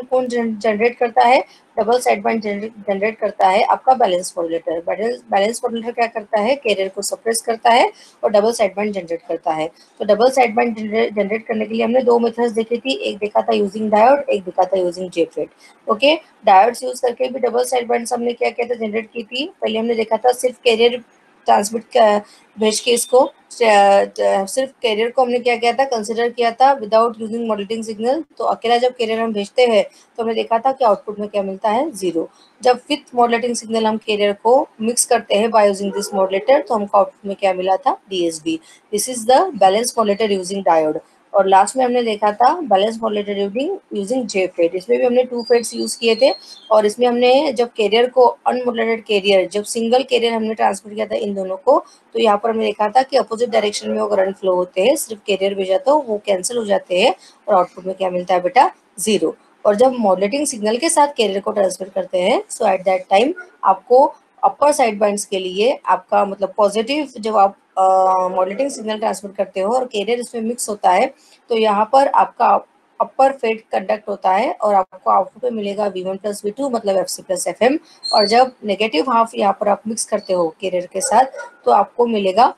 कौन जनरेट करता है? डबल साइड बैंड जनरेट करता है आपका बैलेंस मॉड्यूलेटर। बैलेंस मॉड्यूलेटर क्या करता है? कैरियर को सप्रेस करता है और डबल साइड बैंड जनरेट करता है। तो डबल साइड बैंड जनरेट करने के लिए हमने दो मेथड्स देखी थी, एक देखा था यूजिंग डायोड, एक देखा था using JFET. Okay, diodes use करके भी डबल साइड बैंड हमने क्या किया था? जनरेट की थी। पहले हमने देखा था सिर्फ कैरियर ट्रांसमिट भेज के इसको सिर्फ कैरियर को हमने क्या किया था? कंसिडर किया था विदाउट यूजिंग मॉड्यूलेटिंग सिग्नल। तो अकेला जब कैरियर हम भेजते हैं तो हमने देखा था कि आउटपुट में क्या मिलता है? 0। जब विथ मॉड्यूलेटिंग सिग्नल हम कैरियर को मिक्स करते हैं बाय यूजिंग दिस मॉड्यूलेटर तो हमको आउटपुट में क्या मिला था? DSB. This is the balance modulator using diode. और लास्ट में हमने देखा था बैलेंस मॉड्यूलेटर यूजिंग जेफेट। इसमें भी हमने 2 फेट्स यूज किए थे और इसमें हमने जब कैरियर को अनमॉड्यूलेटेड कैरियर, जब सिंगल कैरियर हमने ट्रांसमिट किया था इन दोनों को, तो यहाँ पर हमने देखा था कि अपोजिट डायरेक्शन में वो करंट फ्लो होते हैं, सिर्फ कैरियर भेजा तो वो कैंसिल हो जाते हैं और आउटपुट में क्या मिलता है बेटा? 0। और जब मॉड्यूलेटिंग सिग्नल के साथ कैरियर को ट्रांसफर करते हैं सो एट दैट टाइम आपको अपर साइड बैंड्स के लिए आपका मतलब पॉजिटिव, जब आप मॉड्यूलेटिंग सिग्नल ट्रांसफर करते हो और कैरियर इसमें मिक्स होता है तो यहाँ पर आपका अपर फेट कंडक्ट होता है और आपको आउटपुट में मिलेगा V1 प्लस V2 मतलब FC प्लस FM। और जब नेगेटिव हाफ यहाँ पर आप मिक्स करते हो कैरियर के साथ तो आपको मिलेगा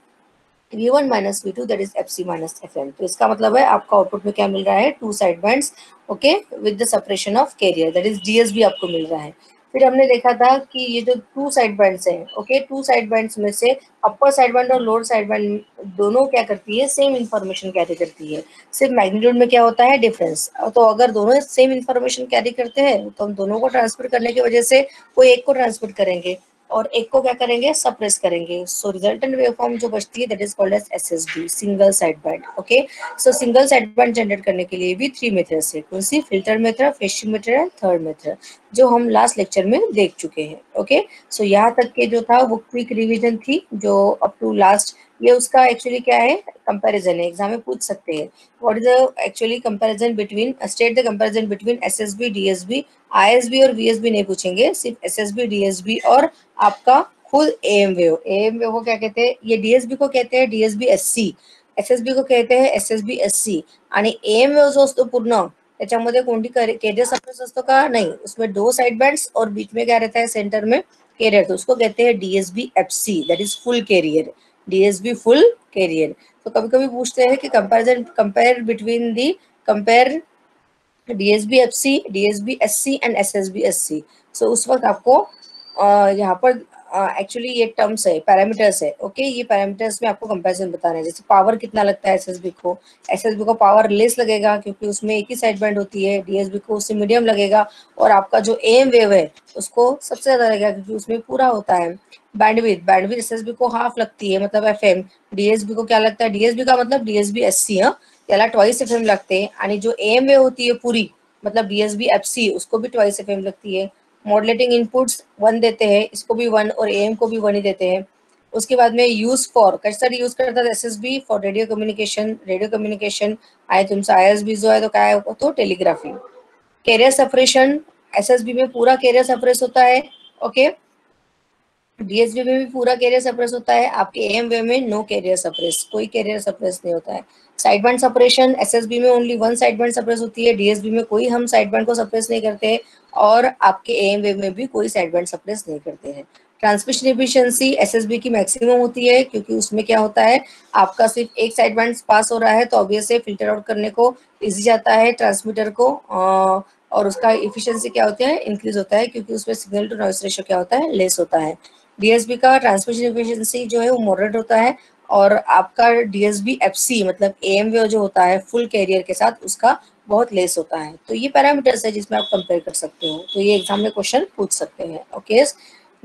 V1 minus V2 that is FC minus FM। तो इसका मतलब है आपका आउटपुट में क्या मिल रहा है? 2 side bands, okay, with the separation of carrier that is DSB आपको मिल रहा है। फिर हमने देखा था कि ये जो 2 साइड बैंड्स हैं, ओके, 2 साइड बैंड्स में से अपर साइड बैंड और लोअर साइड बैंड दोनों क्या करती है? सेम इन्फॉर्मेशन कैरी करती है, सिर्फ मैग्नीट्यूड में क्या होता है? डिफरेंस। तो अगर दोनों सेम इन्फॉर्मेशन कैरी करते हैं तो हम दोनों को ट्रांसफर करने की वजह से कोई एक को ट्रांसफर करेंगे और एक को क्या करेंगे? सप्रेस करेंगे। सो रिजल्टेंट वेवफॉर्म जो बचती है that is called as SSB, single side band. Okay, so single side band generate करने के लिए भी 3 मेथड्स है। कौन सी? Filter method, phase shift method and third method, जो हम लास्ट लेक्चर में देख चुके हैं। ओके, सो यहाँ तक के जो था वो क्विक रिवीजन थी जो अप टू लास्ट। ये उसका एक्चुअली क्या है? कंपैरिजन है, एग्जाम में पूछ सकते हैं। What is the actually comparison between, state the comparison between SSB, DSB. ISB और वीएसबी नहीं पूछेंगे, सिर्फ एसएसबी, डीएसबी और आपका खुद एएम वेव। एएम वेव को क्या कहते हैं? ये डीएसबी को कहते हैं डीएसबी एससी, एसएसबी को कहते हैं एसएसबी एससी। आणि एएम वेव जो असतो पूर्ण त्याच्यामध्ये कोणती कैरियर सप्रेस असतो का? नहीं, उसमें 2 साइड बैंड्स और बीच में क्या रहता है? सेंटर में कैरियर, तो उसको कहते हैं DSB FC that is full carrier, DSB full carrier. तो कभी कभी पूछते हैं कि compare between the compare DSB FC, DSB SC and SSB SC. So उस वक्त आपको यहाँ पर एक्चुअली ये टर्म्स है, पैरामीटर्स है। ओके, ये पैरामीटर्स में आपको कंपैरिजन बताना है। जैसे पावर कितना लगता है एसएसबी को, एसएसबी को पावर लेस लगेगा क्योंकि उसमें एक ही साइड बैंड होती है, डीएसबी को उससे मीडियम लगेगा। और आपका जो एम वेव है उसको सबसे ज्यादा लगेगा क्योंकि उसमें पूरा होता है। बैंडविड्थ, बैंडविड्थ एसएसबी को हाफ लगती है मतलब एफएम, डीएसबी को क्या लगता है? डीएसबी का मतलब डीएसबी एससी, हाँ, त्याला ट्वाइस एफएम लगते हैं। आणि जो एम वेव होती है पूरी मतलब डीएसबी एफसी, उसको भी ट्वाइस एफएम लगती है। मॉडलेटिंग इनपुट्स 1 देते हैं, इसको भी 1 और एएम को भी 1 ही देते हैं। उसके बाद में यूज फॉर कैसा यूज करता है SSB? For radio communication, radio communication आहे तुमचा आयएसबी जो है तो काय होतो? टेलीग्राफी। कैरियर सेपरेशन, एसएसबी में पूरा कैरियर सेपरेस होता है। ओके, डीएसबी में भी पूरा कैरियर सप्रेस होता है, आपके एएम वे में नो कैरियर सप्रेस, कोई कैरियर सप्रेस नहीं होता है। साइड बैंड सपरेशन, एसएसबी में ओनली 1 साइड बैंड सप्रेस होती है, डीएसबी में कोई हम साइड बैंड को सप्रेस नहीं करते और आपके एएम वे में भी कोई साइड बैंड सप्रेस नहीं करते हैं। ट्रांसमिशन एफिशिएंसी एसएसबी की मैक्सिमम होती है क्योंकि उसमें क्या होता है? आपका सिर्फ एक साइड बैंड पास हो रहा है तो ऑब्वियसली फिल्टर आउट करने को इजी जाता है ट्रांसमीटर को, और उसका इफिशियंसी क्या होता है? इंक्रीज होता है क्योंकि उसमें सिग्नल टू नॉइस रेशियो क्या होता है? लेस होता है। डीएसबी का ट्रांसमिशन एफिशिएंसी जो है वो मॉडरेट होता है और आपका डीएसबी एफसी मतलब एएम वेव जो होता है फुल कैरियर के साथ उसका बहुत लेस होता है। तो ये पैरामीटर्स है जिसमें आप कंपेयर कर सकते हो, तो ये एग्जाम में क्वेश्चन पूछ सकते हैं। ओके,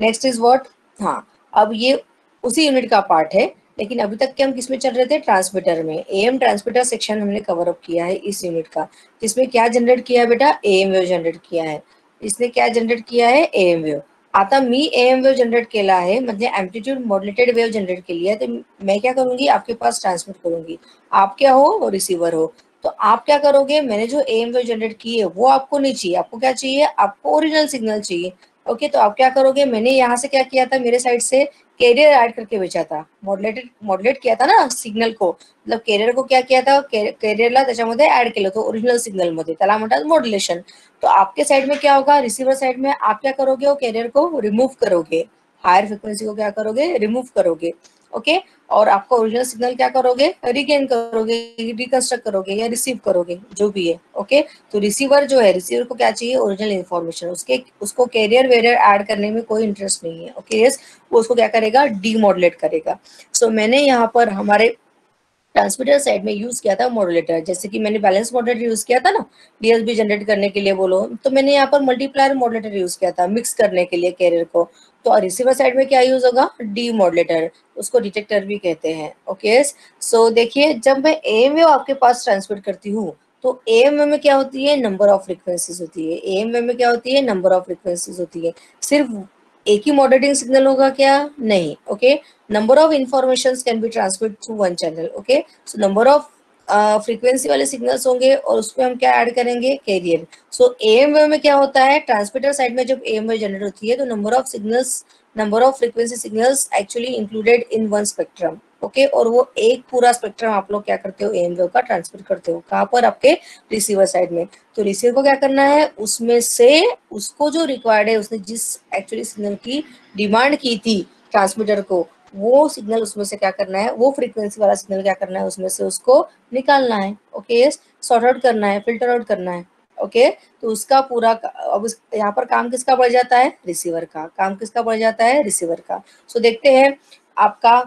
नेक्स्ट इज व्हाट, हाँ, अब ये उसी यूनिट का पार्ट है लेकिन अभी तक के हम किसमें चल रहे थे? ट्रांसमीटर में। एएम ट्रांसमीटर सेक्शन हमने कवर अप किया है इस यूनिट का, जिसमें क्या जनरेट किया है बेटा? एएम वेव जनरेट किया है। इसने क्या जनरेट किया है? Am wave. आता मी एएम वेव जनरेट केला आहे म्हणजे एम्पलीट्यूड मॉड्युलेटेड वेव जनरेट केली है, तो मैं क्या करूंगी? आपके पास ट्रांसमिट करूंगी, आप क्या हो? वो रिसीवर हो। तो आप क्या करोगे? मैंने जो एएम वेव जनरेट की है वो आपको नहीं चाहिए, आपको क्या चाहिए? आपको ओरिजिनल सिग्नल चाहिए। ओके, तो आप क्या करोगे, मैंने यहाँ से क्या किया था, मेरे साइड से कैरियर ऐड करके बेचा था, मॉड्युलेट किया था ना सिग्नल को, मतलब कैरियर को क्या किया था, कैरियरला त्याच्यामध्ये ऍड केलं होतं ओरिजिनल सिग्नल मध्ये, त्याला म्हणतात मॉड्युलेशन. तो आपके साइड में क्या होगा, रिसीवर साइड में आप क्या करोगे, वो कैरियर को रिमूव करोगे, हायर फ्रिक्वेंसी को क्या करोगे, रिमूव करोगे. ओके, और आपका ओरिजिनल सिग्नल क्या करोगे, रिगेन करोगे, रिकंस्ट्रक्ट करोगे या रिसीव करोगे, जो भी है. ओके, तो रिसीवर जो है, रिसीवर को क्या चाहिए, ओरिजिनल इन्फॉर्मेशन, उसको कैरियर वेरियर ऐड करने में कोई इंटरेस्ट नहीं है. ओके, यस, वो उसको क्या करेगा, डीमॉडुलेट करेगा. सो मैंने यहाँ पर हमारे ट्रांसमीटर साइड में यूज किया था मॉड्यूलेटर, जैसे कि मैंने बैलेंस मॉड्यूलेटर यूज किया था ना, डीएसबी जनरेट करने के लिए बोलो, तो मैंने यहाँ पर मल्टीप्लायर मॉड्यूलेटर यूज किया था मिक्स करने के लिए कैरियर को. तो रिसीवर साइड में क्या यूज होगा, डी मॉड्यूलेटर, उसको डिटेक्टर भी कहते हैं. ओके, सो देखिए, जब मैं एएम वेव आपके पास ट्रांसमिट करती हूँ, तो एएम वेव में क्या होती है, नंबर ऑफ फ्रीक्वेंसीज होती है. एएम वेव में क्या होती है, नंबर ऑफ फ्रीक्वेंसीज होती है. सिर्फ एक ही मॉडरेटिंग सिग्नल होगा क्या, नहीं. Okay, number of informations can be transmitted through one channel. Okay, so number of frequency वाले सिग्नल्स होंगे और उसमें हम क्या ऐड करेंगे, कैरियर. सो एएम वेव में क्या होता है, ट्रांसमीटर साइड में जब एएम वेव जनरेट होती है, तो number of frequency signals actually included in one spectrum. Okay, और वो एक पूरा स्पेक्ट्रम आप लोग क्या करते हो, एएम वेव का ट्रांसमिट करते हो, कहाँ पर, आपके रिसीवर साइड में. तो रिसीवर को क्या करना है, उसमें से उसको जो रिक्वायर्ड है, उसने जिस एक्चुअली सिग्नल की डिमांड की थी ट्रांसमीटर को, वो सिग्नल उसमें से क्या करना है, वो फ्रीक्वेंसी वाला सिग्नल क्या करना है, उसमें से उसको निकालना है. ओके, सॉर्ट आउट करना है, फिल्टर आउट करना है. ओके, तो उसका पूरा अब यहाँ पर काम किसका बढ़ जाता है, रिसीवर का. काम किसका बढ़ जाता है, रिसीवर का. सो देखते हैं, आपका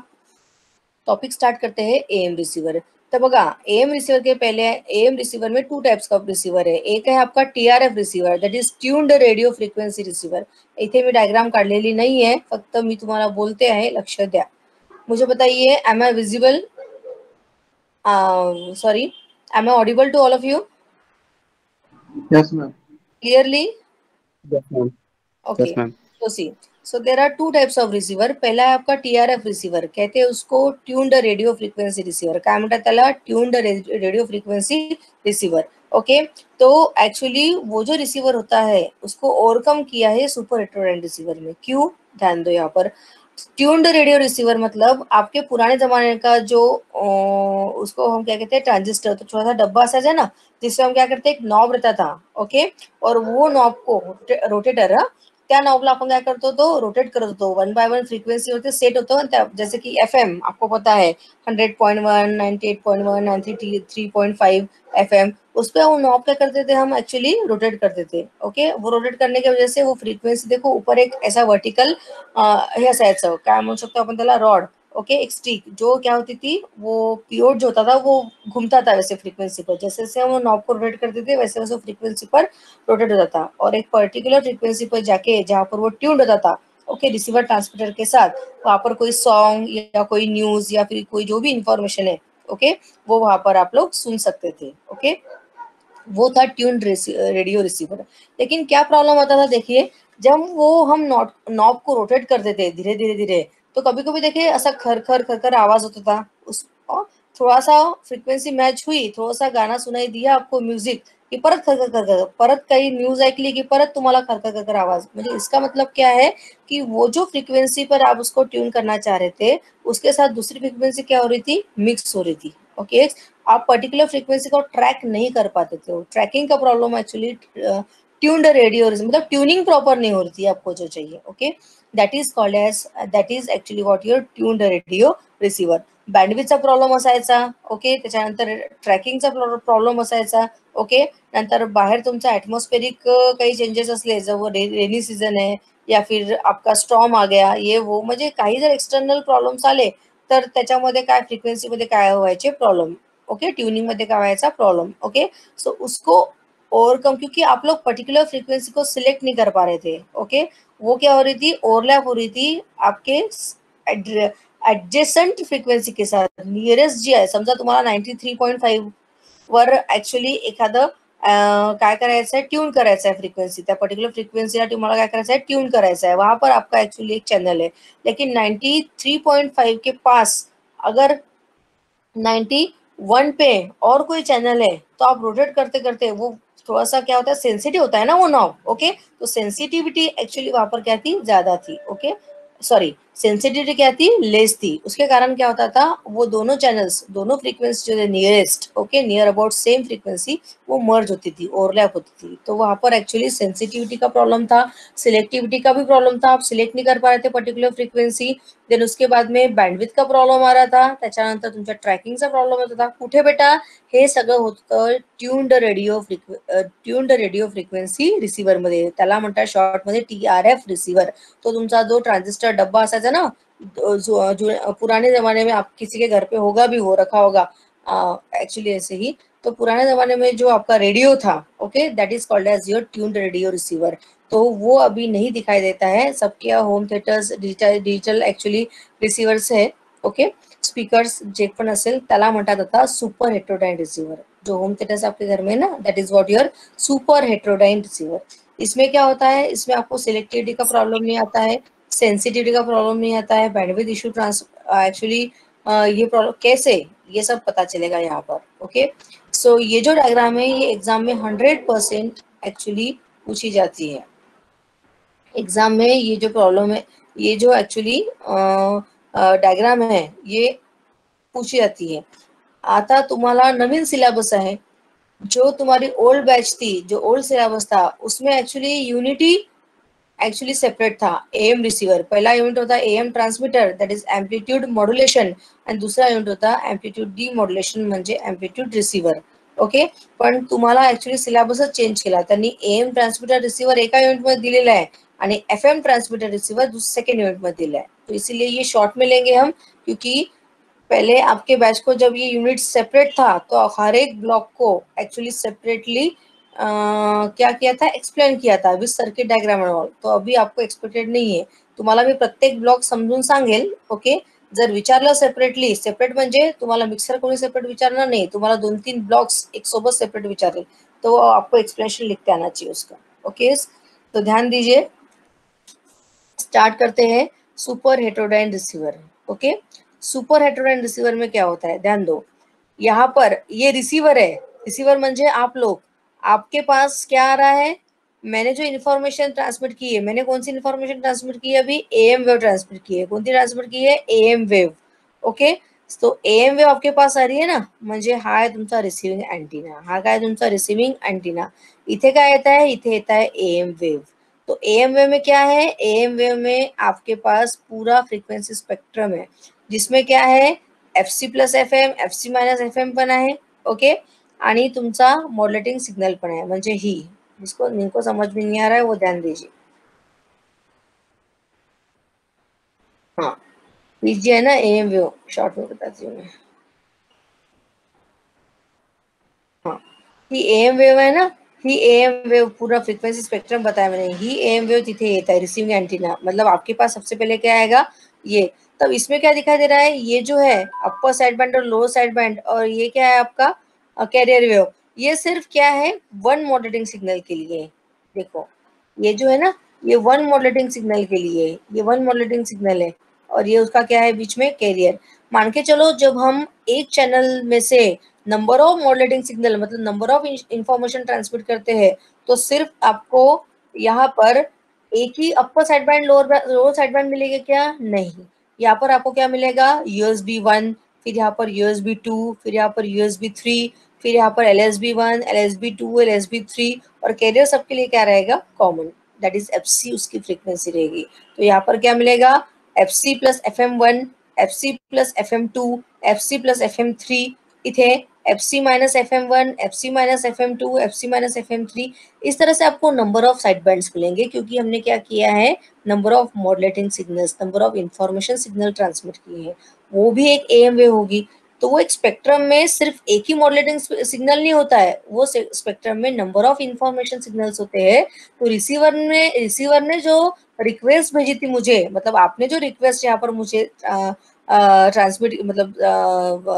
टॉपिक स्टार्ट करते हैं एएम रिसीवर. तर बघा, एएम रिसीवर के पहिले, एएम रिसीवर में टू टाइप्स का रिसीवर है. एक है आपका TRF receiver, that is tuned radio frequency receiver. इथे मी डायग्राम काढलेली नाही आहे, फक्त मी तुम्हाला बोलते आहे, लक्ष द्या. मुझे बताइए, am I visible, sorry, am I audible to all of you Yes, ma'am. Clearly? Yes, ma'am. Okay, Yes, ma'am. तो see, so there are two types of receiver. पहला है आपका टीआरएफ रिसीवर, कहते हैं उसको ट्यून्ड रेडियो फ्रिक्वेंसी रिसीवर. काय म्हणतात त्याला, tuned radio frequency receiver. Okay, तो एक्चुअली वो जो रिसीवर होता है, उसको ओवरकम किया है सुपर हेटेरोडाइन रिसीवर में. क्यों, ध्यान दो यहाँ पर. ट्यून्ड रेडियो रिसीवर मतलब आपके पुराने जमाने का जो उसको हम क्या कहते हैं, ट्रांजिस्टर, तो छोटा सा डब्बा असायचा ना, जिसमें हम क्या करते हैं, एक नॉब रहता था. ओके, और वो नॉब को रोटेटर, त्या नॉबला आपण काय करतो, तो रोटेट करत होतो, 1 बाय 1 फ्रिक्वेन्सीवरती सेट होतो. जैसे की एफएम आपको पता है 100.1, 98.1, 93.5 एफएम, उस पर वो नॉब क्या करते थे, हम एक्चुअली रोटेट करते थे. ओके, वो रोटेट करने की वजह से वो फ्रीक्वेंसी, देखो ऊपर एक ऐसा वर्टिकल हे असायचं, काय म्हणू शकतो आपण त्याला, रॉड. ओके, एक स्टिक जो क्या होती थी, वो पीओड जो होता था, वो घूमता था वैसे फ्रीक्वेंसी पर, जैसे जैसे हम नॉब को रोटेट करते थे, वैसे वैसे फ्रीक्वेंसी पर रोटेट होता था. और एक पर्टिकुलर फ्रीक्वेंसी पर जाके जहाँ पर वो ट्यून्ड होता था, ओके, रिसीवर ट्रांसमीटर के साथ, वहां पर कोई सॉन्ग या कोई न्यूज या फिर कोई जो भी इंफॉर्मेशन है, ओके, वो वहां पर आप लोग सुन सकते थे. ओके, वो था ट्यून्ड रेडियो रिसीवर. लेकिन क्या प्रॉब्लम होता था, देखिए, जब वो हम नॉब को रोटेट करते थे धीरे धीरे धीरे, तो कभी कभी देखिए ऐसा खर खर खर खर आवाज होता था उस, और थोड़ा सा फ्रिक्वेंसी मैच हुई, थोड़ा सा गाना सुनाई दिया आपको, म्युझिक, की परत खर खर खर खर, परत काही न्यूज ऐकली की परत तुम्हाला खर खर खर खर आवाज. म्हणजे इसका मतलब क्या है, कि वो जो फ्रीक्वेंसी पर आप उसको ट्यून करना चाह रहे थे, उसके साथ दूसरी फ्रीक्वेंसी क्या हो रही थी, मिक्स हो रही थी. ओके, आप पर्टिकुलर फ्रीक्वेंसी को ट्रैक नहीं कर पाते थे. ट्रैकिंग का प्रॉब्लम एक्चुअली, ट्यून्ड रेडियो मतलब ट्यूनिंग प्रॉपर नहीं हो रही थी आपको जो चाहिए. Okay, that is called as, that is actually what your tuned radio receiver. बँडविथचा प्रॉब्लेम असायचा. ओके, त्याच्यानंतर ट्रॅकिंगचा प्रॉब्लेम असायचा. ओके, नंतर बाहेर तुमचा ॲटमॉस्फेरिक काही चेंजेस असले, जर रेनी सीझन आहे या फिर आपका स्टॉर्म आ गया, ये वो, म्हणजे काही जर एक्सटर्नल प्रॉब्लेम्स आले, तर त्याच्यामध्ये काय फ्रिक्वेन्सीमध्ये काय व्हायचे प्रॉब्लेम. ओके, ट्यूनिंग मध्ये काय व्हायचा प्रॉब्लम. ओके, सो उसको ओवरकम, क्योंकि आप लोग पर्टिकुलर फ्रीक्वेंसी को सिलेक्ट नहीं कर पा रहे थे. ओके, वो क्या हो रही थी, ओवरलैप हो रही थी आपके एडजेसेंट फ्रिक्वेंसी के साथ. नियरेस्ट जी आहे, समजा तुम्हाला 93.5 वर ऍक्च्युअली एखादं काय करायचं आहे, ट्यून करायचं आहे फ्रीक्वेंसी, त्या पर्टिकुलर फ्रीक्वेंसीला तुम्हाला काय करायचं आहे, ट्यून करायचं है, वहां पर आपका एक्चुअली एक चैनल है. लेकिन 93.5 के पास अगर 91 पे और कोई चैनल है, तो आप रोटेट करते करते वो थोड़ा सा क्या होता है, सेंसिटिव होता है ना वो नॉब, ओके। तो सेंसिटिविटी एक्चुअली वहां पर क्या थी, ज्यादा थी, ओके। सॉरी, सेंसिटिविटी क्या थी, लेस थी। उसके कारण क्या होता था, वो दोनों चैनल्स, दोनों फ्रीक्वेंसी जो है nearest, okay, near about same frequency, वो मर्ज होती थी, ओवरलैप होती थी। तो वहां पर एक्चुअली सेंसिटिविटी का प्रॉब्लम था, सिलेक्टिविटी का भी प्रॉब्लम था, आप सिलेक्ट नहीं कर पा रहे थे पर्टिकुलर फ्रीक्वेंसी। देन उसके बाद में बँडविड्थ का प्रॉब्लेम आ रहा था, त्याच्यानंतर तुमच्या ट्रॅकिंगचा प्रॉब्लेम होत होता. कुठे बेटा, हे सगळं होतं ट्यून्ड रेडिओ फ्रिक्वेन्सी रिसीवर मध्ये, त्याला म्हणतात शॉर्ट मध्ये TRF रिसीवर. तो तुमचा जो ट्रांजिस्टर डब्बा असायचा ना, जो पुराने जमाने में आप किसी के घर पे होगा भी, हो रखा होगा एक्चुअली ऐसे ही। तो पुराने जमाने में जो आपका रेडियो था, okay, that is called as your tuned radio receiver. तो वो अभी नहीं दिखाई देता है, सबके home theatres digital actually receivers है, ओके। स्पीकर्स जे पण असेल त्याला म्हणतात आता सुपर हेट्रोडाइन रिसीवर। जो होम थिएटर्स आपके घर में है ना, that is what your super heterodyne receiver. इसमें क्या होता है, इसमें आपको सिलेक्टिविटी का प्रॉब्लम नहीं आता है, सेंसिटिविटी का प्रॉब्लम नहीं आता है, बैंडविड्थ इशू एक्चुअली ये प्रॉब्लम कैसे, ये सब पता चलेगा यहाँ पर, ओके। सो ये जो डायग्राम है, ये एग्जाम में 100% एक्चुअली पूछी जाती है। एग्जाम में ये जो प्रॉब्लम है, ये जो एक्चुअली डायग्राम है, ये पूछी जाती है। आता तुम्हाला नवीन सिलेबस आहे, जो तुम्हारी ओल्ड बैच थी, जो ओल्ड सिलेबस था, उसमें एक्चुअली यूनिटी एक्चुअली सेपरेट था। एएम रिसीवर, पहला यूनिट होता am transmitter, that is amplitude modulation, आणि दुसरा यूनिट होता एम्पलीट्यूड डीमॉड्युलेशन म्हणजे एम्पलीट्यूड रिसीवर, ओके। पण तुम्हाला ऍक्च्युली सिलेबसच चेंज केला त्यांनी। एएम ट्रांसमीटर रिसीवर एका युनिट मध्ये दिलेला आहे आणि FM transmitter receiver second unit में दिया है। तो इसीलिए ये शॉर्ट में लेंगे हम, क्योंकि पहले आपके बैच को जब ये यूनिट सेपरेट था, तो हर एक ब्लॉक को एक्चुअली सेपरेटली क्या किया था, एक्सप्लेन किया था with circuit diagram and all. तो अभी आपको एक्सपेक्टेड नाही आहे, तुम्हाला मी प्रत्येक ब्लॉक समजून सांगेल, ओके। जर विचारलं सेपरेटली, सेपरेट म्हणजे तुम्हाला मिक्सर कोणी सेपरेट विचारणार नाही, तुम्हाला 2-3 ब्लॉक्स एक सोबत सेपरेट विचारेल, तो आपको एक्सप्लेनेशन लिख के आना चाहिए उसका, ओके। तो ध्यान दीजिए, स्टार्ट करते हैं super heterodyne receiver, okay. Super heterodyne receiver में क्या होता है, ध्यान दो। यहाँ पर ये रिसीवर है, रिसीवर म्हणजे आप लोग, आपके पास क्या आ रहा है, मैंने जो इन्फॉर्मेशन ट्रांसमिट की है, मैंने कौन सी इन्फॉर्मेशन ट्रांसमिट की है अभी, एएम वेव ट्रांसमिट की है। कौन सी ट्रांसमिट की है, एएम वेव, ओके। तो एएम वेव आपके पास आ रही है ना, म्हणजे हा आहे तुमचा रिसिव्हिंग अँटिना, हा काय तुमचा रिसिव्हिंग अँटिना। इथे काय येत आहे, इथे येत आहे एएम वेव। तो एएम वेव में क्या है, एएम वेव में आपके पास पूरा फ्रीक्वेंसी स्पेक्ट्रम है, जिसमें क्या है, FC plus FM, FC minus FM पण आहे, ओके। आणि तुमचा मॉड्युलेटिंग सिग्नल पण आहे, म्हणजे ही, जिनको समझ में नहीं आ रहा है वो ध्यान दीजिए। हाँ, लीजिए है ना एएम वेव, शॉर्ट में बताती हूँ मैं। हाँ, ही एएम वेव है ना, ही एएम वेव पूरा फ्रीक्वेंसी स्पेक्ट्रम बताया मैंने, ही एएम वेव तिथे येता है रिसीविंग एंटीना, मतलब आपके पास सबसे पहले क्या आएगा, ये। तब इसमें क्या दिखाई दे रहा है, ये जो है अपर साइड बैंड और लोअर साइड बैंड, और ये क्या है आपका कैरियर वेव। ये सिर्फ क्या है, वन मॉड्युलेटिंग सिग्नल के लिए। देखो, ये जो है ना, ये वन मॉड्युलेटिंग सिग्नल के लिए, ये वन मॉड्युलेटिंग सिग्नल है, और ये उसका क्या है बीच में कैरियर। मान के चलो, जब हम एक चैनल में से नंबर ऑफ मॉड्युलेटिंग सिग्नल, मतलब नंबर ऑफ इंफॉर्मेशन ट्रांसमिट करते हैं, तो सिर्फ आपको यहाँ पर एक ही upper side band, lower side band मिलेगा क्या, नहीं। यहाँ पर आपको क्या मिलेगा, USB 1, फिर यहाँ पर USB 2, फिर यहाँ पर USB 3, फिर यहाँ पर LSB 1, LSB 2, LSB 3, और कैरियर सबके लिए क्या रहेगा, कॉमन, दैट इज FC, उसकी फ्रीक्वेंसी रहेगी। तो यहाँ पर क्या मिलेगा, FC plus FM 1, FC plus FM 2, FC plus FM 3, इथे FC minus FM 1, FC minus FM 2, FC minus FM 3। इस तरह से आपको नंबर ऑफ साइड बैंड्स मिलेंगे, क्योंकि हमने क्या किया है, number of modulating signals, number of information signal transmit किए हैं, वो भी एक एएम वेव होगी। तो वो एक स्पेक्ट्रम में सिर्फ एक ही मॉड्युलेटिंग सिग्नल नहीं होता है, वो स्पेक्ट्रम में नंबर ऑफ इंफॉर्मेशन सिग्नल्स होते हैं। तो रिसीवर ने जो रिक्वेस्ट भेजी थी मुझे, मतलब आपने जो रिक्वेस्ट यहाँ पर मुझे ट्रांसमिट, मतलब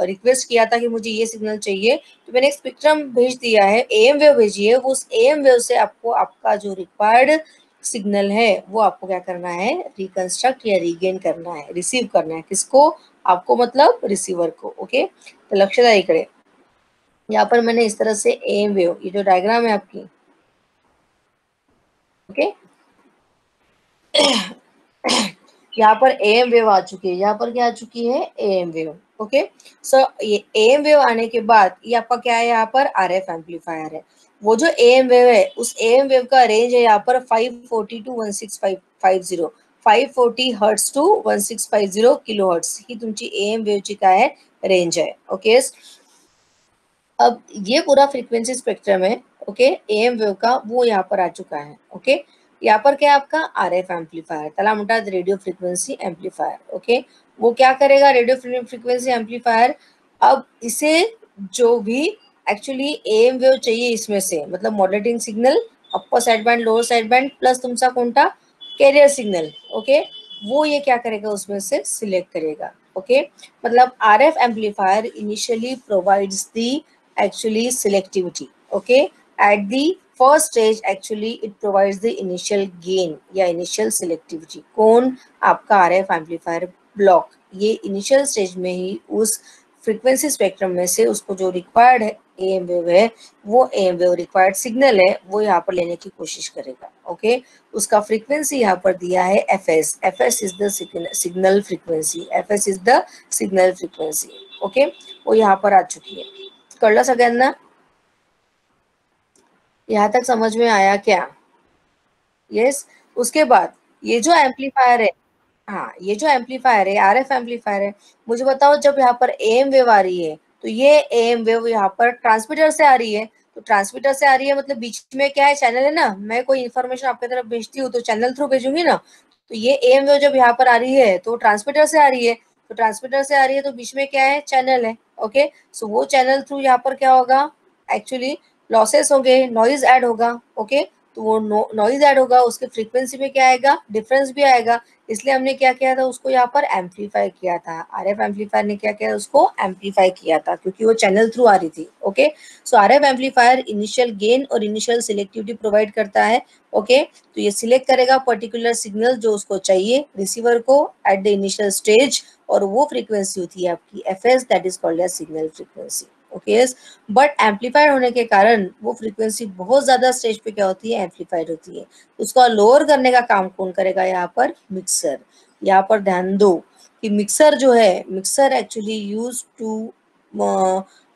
रिक्वेस्ट किया था कि मुझे ये सिग्नल चाहिए, तो मैंने एक स्पेक्ट्रम भेज दिया है, एएम वेव भेजी है। वो उस एएम वेव से आपको आपका जो रिक्वायर्ड सिग्नल है, वो आपको क्या करना है, रिकंस्ट्रक्ट या रीगेन करना है, रिसीव करना है। किसको, आपको, मतलब रिसीवर को, ओके। तो लक्ष द्या इकडे, यहाँ पर मैंने इस तरह से एम वेव, ये जो डायग्राम है आपकी, ओके, यहाँ पर एम वेव आ चुकी है, यहाँ पर क्या आ चुकी है, एम वेव। ओके, सो ये एम वेव आने के बाद ये आपका क्या है, यहाँ पर आरएफ एम्पलीफायर है। वो जो एम वेव है, उस एम वेव का रेंज है यहाँ पर 540 to 1650, 540 hertz to 1650 kilo hertz ही तुमची एम वेवची काय आहे, रेंज आहे। ओके, अब ये पूरा फ्रीक्वेंसी स्पेक्ट्रम है, ओके, एम वेव का, वो यहाँ पर आ चुका है। ओके, यहाँ पर क्या है आपका आरएफ एम्पलीफायर, त्याला म्हणतात रेडियो फ्रीक्वेंसी एम्पलीफायर। ओके, वो क्या करेगा रेडियो फ्रीक्वेंसी एम्पलीफायर, अब इसे जो भी एक्चुअली एम वेव चाहिए इसमें से, मतलब modulating signal, upper side band, lower side band, plus तुमचा कोणता कैरियर सिग्नल, ओके, वो ये क्या करेगा उसमें से सिलेक्ट करेगा। ओके, मतलब RF amplifier initially provides the actually selectivity, okay, at the first stage actually it provides the initial gain या initial selectivity। कौन, आपका RF एम्पलीफायर ब्लॉक, ये इनिशियल स्टेज में ही उस फ्रीक्वेंसी स्पेक्ट्रम में से उसको जो रिक्वायर्ड है एम वेव है, वो एम वेव रिक्वायर्ड सिग्नल है, वो यहाँ पर लेने की कोशिश करेगा। ओके, उसका फ्रीक्वेंसी यहाँ पर दिया है FS, FS is the signal frequency, FS is the signal frequency. Okay, वो यहाँ पर आ चुकी है, कळलं सगळ्यांना, यहाँ तक समझ में आया क्या? यस, उसके बाद ये जो एम्पलीफायर है, हाँ, ये जो एम्पलीफायर है आरएफ एम्पलीफायर है, मुझे बताओ जब यहाँ पर एम वेव आ रही है, तो ये एम वेव यहाँ पर ट्रांसमीटर से आ रही है, तो ट्रांसमीटर से आ रही है मतलब बीच में क्या है, चैनल है ना, मैं कोई इन्फॉर्मेशन आपकी तरफ भेजती हूँ तो चैनल थ्रू भेजूंगी ना, तो ये एम वेव जब यहाँ पर आ रही है तो ट्रांसमीटर से आ रही है, तो ट्रांसमीटर से आ रही है तो बीच में क्या है, चैनल है। ओके, सो वो चैनल थ्रू यहाँ पर क्या होगा, एक्चुअली लॉसेस होंगे, नॉइज ऐड होगा। ओके, तो वो नॉइज ऐड होगा, उसके फ्रीक्वेंसी में क्या आएगा, डिफरेंस भी आएगा, इसलिए हमने क्या किया था, उसको यहाँ पर एम्पलीफाई किया था, आरएफ एम्पलीफायर ने क्या किया, उसको एम्पलीफाई किया था क्योंकि वो चैनल थ्रू आ रही थी। ओके, सो आरएफ एम्पलीफायर इनिशियल गेन और इनिशियल सिलेक्टिविटी प्रोवाइड करता है। ओके, तो ये सिलेक्ट करेगा पर्टिकुलर सिग्नल जो उसको चाहिए रिसीवर को एट द इनिशियल स्टेज, और वो फ्रीक्वेंसी होती है आपकी FS, that is called as signal frequency. Okay, but amplifier होने के कारण वो फ्रीक्वेंसी बहुत ज्यादा स्टेज पे क्या होती है, एम्पलीफाइड होती है, उसको लोअर करने का काम कौन करेगा, यहाँ पर मिक्सर। यहाँ पर ध्यान दो कि मिक्सर जो है, mixer actually use to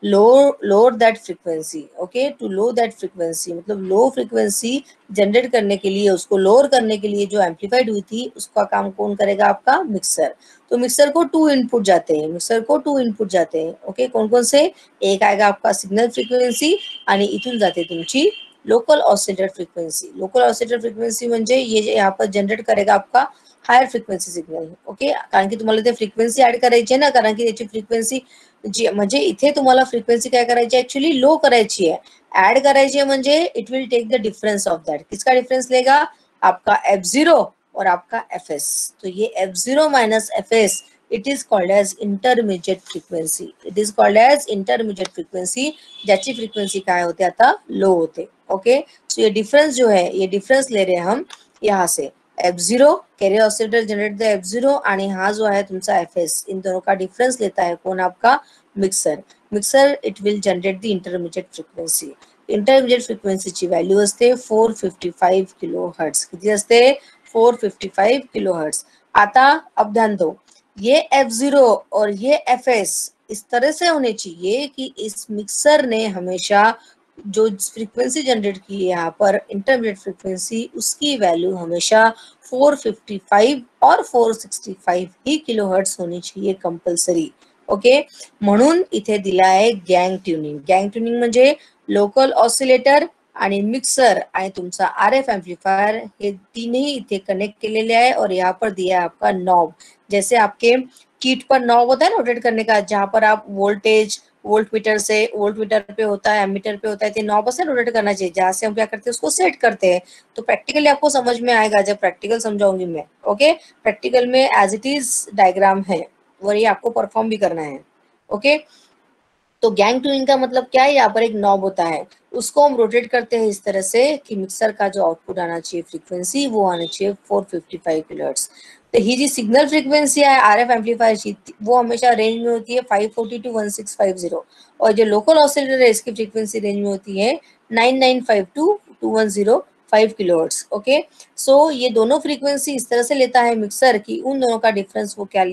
lower that frequency. Okay, to low that frequency मतलब लो फ्रीक्वेंसी जनरेट करने के लिए, उसको लोअर करने के लिए जो एम्पलीफाइड हुई थी उसका काम कौन करेगा, आपका मिक्सर। तो मिक्सर को टू इनपुट जाते हैं, मिक्सर को टू इनपुट जाते हैं। ओके, कौन कौन से, एक आएगा आपका सिग्नल फ्रीक्वेंसी आणि इथून जाते तुमची local oscillator frequency. Local oscillator frequency म्हणजे ये यहाँ पर जनरेट करेगा आपका हायर फ्रीक्वेंसी सिग्नल। ओके, कारण की तुम्हाला ते फ्रीक्वेंसी ऍड करायची आहे ना, कारण की त्याची फ्रीक्वेंसी जी म्हणजे इथे तुम्हाला फ्रीक्वेंसी काय करायची, एक्चुअली लो करायची है, ऐड करायची है, म्हणजे it will take the difference of that. किसका डिफरेंस लेगा, आपका F0 और आपका Fs। तो ये F0 minus Fs, it is called as intermediate frequency, it is called as intermediate frequency, ज्याची फ्रीक्वेंसी काय होते, आता लो होते। ओके, सो ये डिफरेंस जो है, ये डिफरेंस ले रहे हैं हम यहाँ से, F0 career oscillator generate the F0 आणि हा जो है तुमचा Fs, इन दोनों का डिफरेंस लेता है कौन, आपका mixer. Mixer it will generate the intermediate frequency. Intermediate फ्रीक्वेंसीची व्हॅल्यू असते 455 किलो हर्ट्ज, किती असते, 455 किलो हर्ट्ज। आता अब ध्यान दो, ये F0 और ये Fs इस तरह से होने चाहिए कि इस मिक्सर ने हमेशा जो फ्रीक्वेंसी जनरेट की है यहाँ पर इंटरमीडिएट फ्रीक्वेंसी, उसकी वैल्यू हमेशा 455 और 465 ही किलोहर्ट्ज होनी चाहिए कंपल्सरी। ओके, म्हणून इथे दिला आहे गँग ट्युनिंग। गँग ट्युनिंग म्हणजे लोकल ऑसिलेटर आणि मिक्सर आणि तुमचा आरएफ एम्पलीफायर, हे तीनही इथे कनेक्ट केलेले आहे, और यहाँ पर दिया है आपका नॉब, जैसे आपके कीट पर नॉब होता है ना रोटेट करने का, जहां पर आप वोल्टेज वोल्ट मीटर से, वोल्ट मीटर पे होता है, एमीटर पे होता है, तो नॉब से रोटेट करना चाहिए, जहां से हम क्या करते हैं, उसको सेट करते हैं। तो प्रैक्टिकली आपको समझ में आएगा जब प्रैक्टिकल समझाऊंगी मैं। ओके, प्रैक्टिकल में एज इट इज डायग्राम है, और ये आपको परफॉर्म भी करना है। ओके, तो गैंग ट्यूनिंग का मतलब क्या है, यहाँ पर एक नॉब होता है, उसको हम रोटेट करते हैं इस तरह से कि मिक्सर का जो आउटपुट आना चाहिए फ्रीक्वेंसी वो आना चाहिए 455 किलोहर्ट्ज। तो ही जी सिग्नल फ्रीक्वेंसी है आरएफ एम्पलीफायर की, वो हमेशा रेंज में होती है 540 टू 1650, और जो लोकल ऑसिलेटर है इसकी फ्रीक्वेंसी रेंज में होती है 995 टू 2105 किलोहर्ट्ज। ओके, सो ये दोनों फ्रीक्वेंसी इस तरह से लेता है मिक्सर की उन दोनों का डिफरेंस वो क्या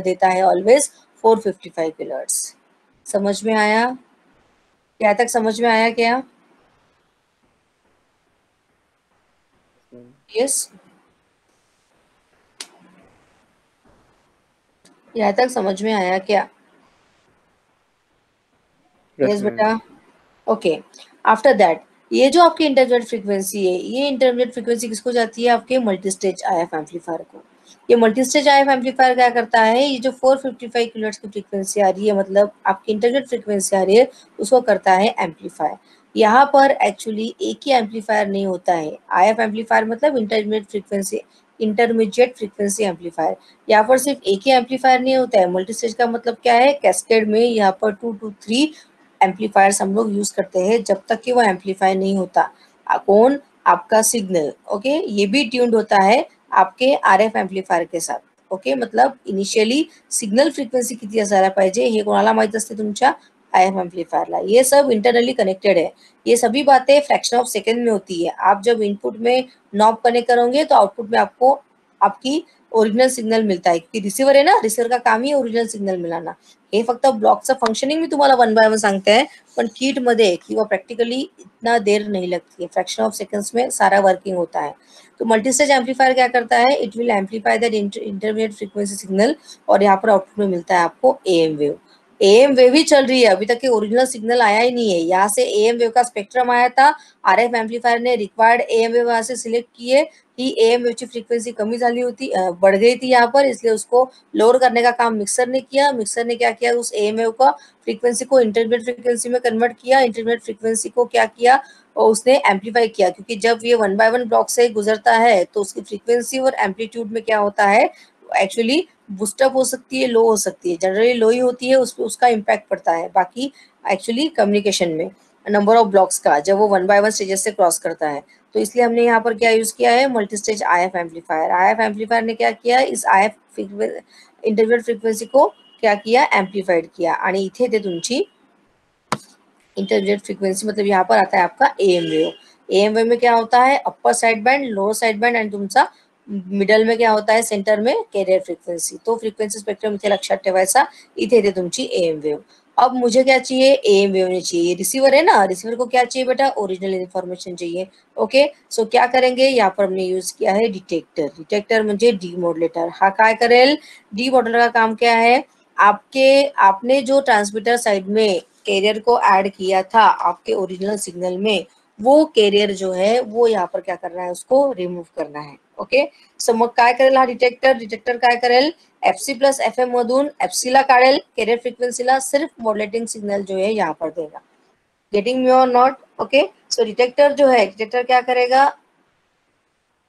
देता है, ऑलवेज 455 किलोहर्ट्ज। समझ में आया? क्या तक समझ में आया क्या? यस, यहाँ तक समझ में आया क्या? Yes, yes ma'am. बेटा। ओके, आफ्टर दैट ये जो आपकी इंटरमीडिएट फ्रीक्वेंसी है, ये इंटरमीडिएट फ्रीक्वेंसी किसको जाती है, आपके मल्टी स्टेज आईएफ एम्पलीफायर को। ये मल्टी स्टेज आईएफ एम्पलीफायर क्या करता है, ये जो 455 किलोहर्ट्ज की फ्रीक्वेंसी आ रही है, मतलब आपकी इंटरमीडिएट फ्रीक्वेंसी आ रही है, उसको करता है एम्पलीफायर। यहाँ पर एक्चुअली एक ही एम्पलीफायर नहीं होता है, आईएफ एम्पलीफायर मतलब इंटरमीडिएट फ्रीक्वेंसी एम्पलीफायर। यहाँ पर सिर्फ एक ही एम्पलीफायर नहीं होता है, मल्टी स्टेज का मतलब क्या है, कैस्केड में यहाँ पर 2 to 3 एम्पलीफायर्स हम लोग यूज करते हैं जब तक कि वो एम्पलीफाई नहीं होता। कौन? आपका सिग्नल। ओके, ये भी ट्यून्ड होता है आपके आरएफ एम्पलीफायर के साथ। ओके, मतलब इनिशियली सिग्नल फ्रिक्वेन्सी किती असायला पाहिजे हे कोणाला माहित असते तुमच्या आईएफ एम्पलीफायरला। ये सब इंटरनली कनेक्टेड है, ये सभी बातें फ्रैक्शन ऑफ सेकेंड में होती है। आप जब इनपुट में नॉब कनेक्ट करोगे तो आउटपुट में आपको आपकी ओरिजिनल सिग्नल मिळता आहे, क्योंकि रिसीवर आहे ना, रिसीवर का काम ही ओरिजिनल सिग्नल मिळाना। हे फक्त ब्लॉकचं फंक्शनिंग मी तुम्हाला वन बाय वन सांगते हैं, पण किट मध्ये किंवा प्रैक्टिकली इतना देर नहीं लगती है, फ्रैक्शन ऑफ सेकंड्स में सारा वर्किंग होता है। तो मल्टी स्टेज एम्पलीफायर क्या करता है, it will amplify that intermediate frequency signal, और यहाँ पर आउटपुट में मिलता है आपको एएम वेव। एएम वेव ही चल रही है, अभी तक के ओरिजिनल सिग्नल आया ही नहीं है। यहाँ से एएम वेव का स्पेक्ट्रम आया था, आरएफ एम्पलीफायर ने रिक्वायर्ड एएम वेव यहाँ से सिलेक्ट किए, ही एएम वेव की फ्रीक्वेंसी कमी झाली होती, बढ़ गई थी यहाँ पर, इसलिए उसको लोअर करने का काम मिक्सर ने किया। मिक्सर ने क्या किया, उस एएम वेव का फ्रीक्वेंसी को इंटरमीडिएट फ्रीक्वेंसी में कन्वर्ट किया, इंटरमीडिएट फ्रीक्वेंसी को क्या किया, और उसने एम्पलीफाई किया, क्योंकि जब ये वन बाय वन ब्लॉक से गुजरता है तो उसकी फ्रीक्वेंसी और एम्पलीट्यूड में क्या होता है, एक्चुअली बूस्टअप हो सकती है, लो हो सकती है, जनरली लो ही होती है, उस पर उसका इम्पैक्ट पड़ता है। बाकी एक्चुअली कम्युनिकेशन में नंबर ऑफ ब्लॉक्स का जब वो वन बाय वन स्टेजेस से क्रॉस करता है, तो इसलिए हमने यहाँ पर क्या यूज किया है, multi stage if amplifier. If amplifier ने क्या किया, इस आईएफ इंटरमीडिएट फ्रीक्वेंसी को क्या किया, एम्पलीफाइड किया, आणि इथे ते तुमची इंटरमीडिएट फ्रीक्वेंसी, मतलब यहाँ पर आता है आपका एएम वेव। एएम वेव में क्या होता है, अपर side band, lower side band, आणि तुमचा मिडल में क्या होता है, सेंटर में कैरियर फ्रीक्वेंसी। तो फ्रीक्वेंसी स्पेक्ट्रम इथे लक्षात ठेवायचा, इथे येते तुमची एएम वेव। अब मुझे क्या चाहिए, एएम वेव नहीं चाहिए, रिसीवर है ना, रिसीवर को क्या चाहिए बेटा, ओरिजिनल इन्फॉर्मेशन चाहिए। ओके, सो क्या करेंगे, यहाँ पर हमने यूज किया है डिटेक्टर। डिटेक्टर म्हणजे डीमॉड्युलेटर। हा काय करेल, डीमॉड्युलेटर का काम क्या है, आपने जो ट्रांसमीटर साइड में कैरियर को ऐड किया था आपके ओरिजिनल सिग्नल में, वो कैरियर जो है वो यहाँ पर क्या करना है, उसको रिमूव करना है। ओके, सो मग काय करेल हा डिटेक्टर, डिटेक्टर काय करेल, एफसी प्लस एफएम मधून एफसी ला काढेल, कैरियर फ्रीक्वेंसीला सिर्फ मॉड्युलेटिंग सिग्नल जो है यहाँ पर देगा। गेटिंग मी और नॉट? ओके, सो डिटेक्टर जो है, डिटेक्टर क्या करेगा,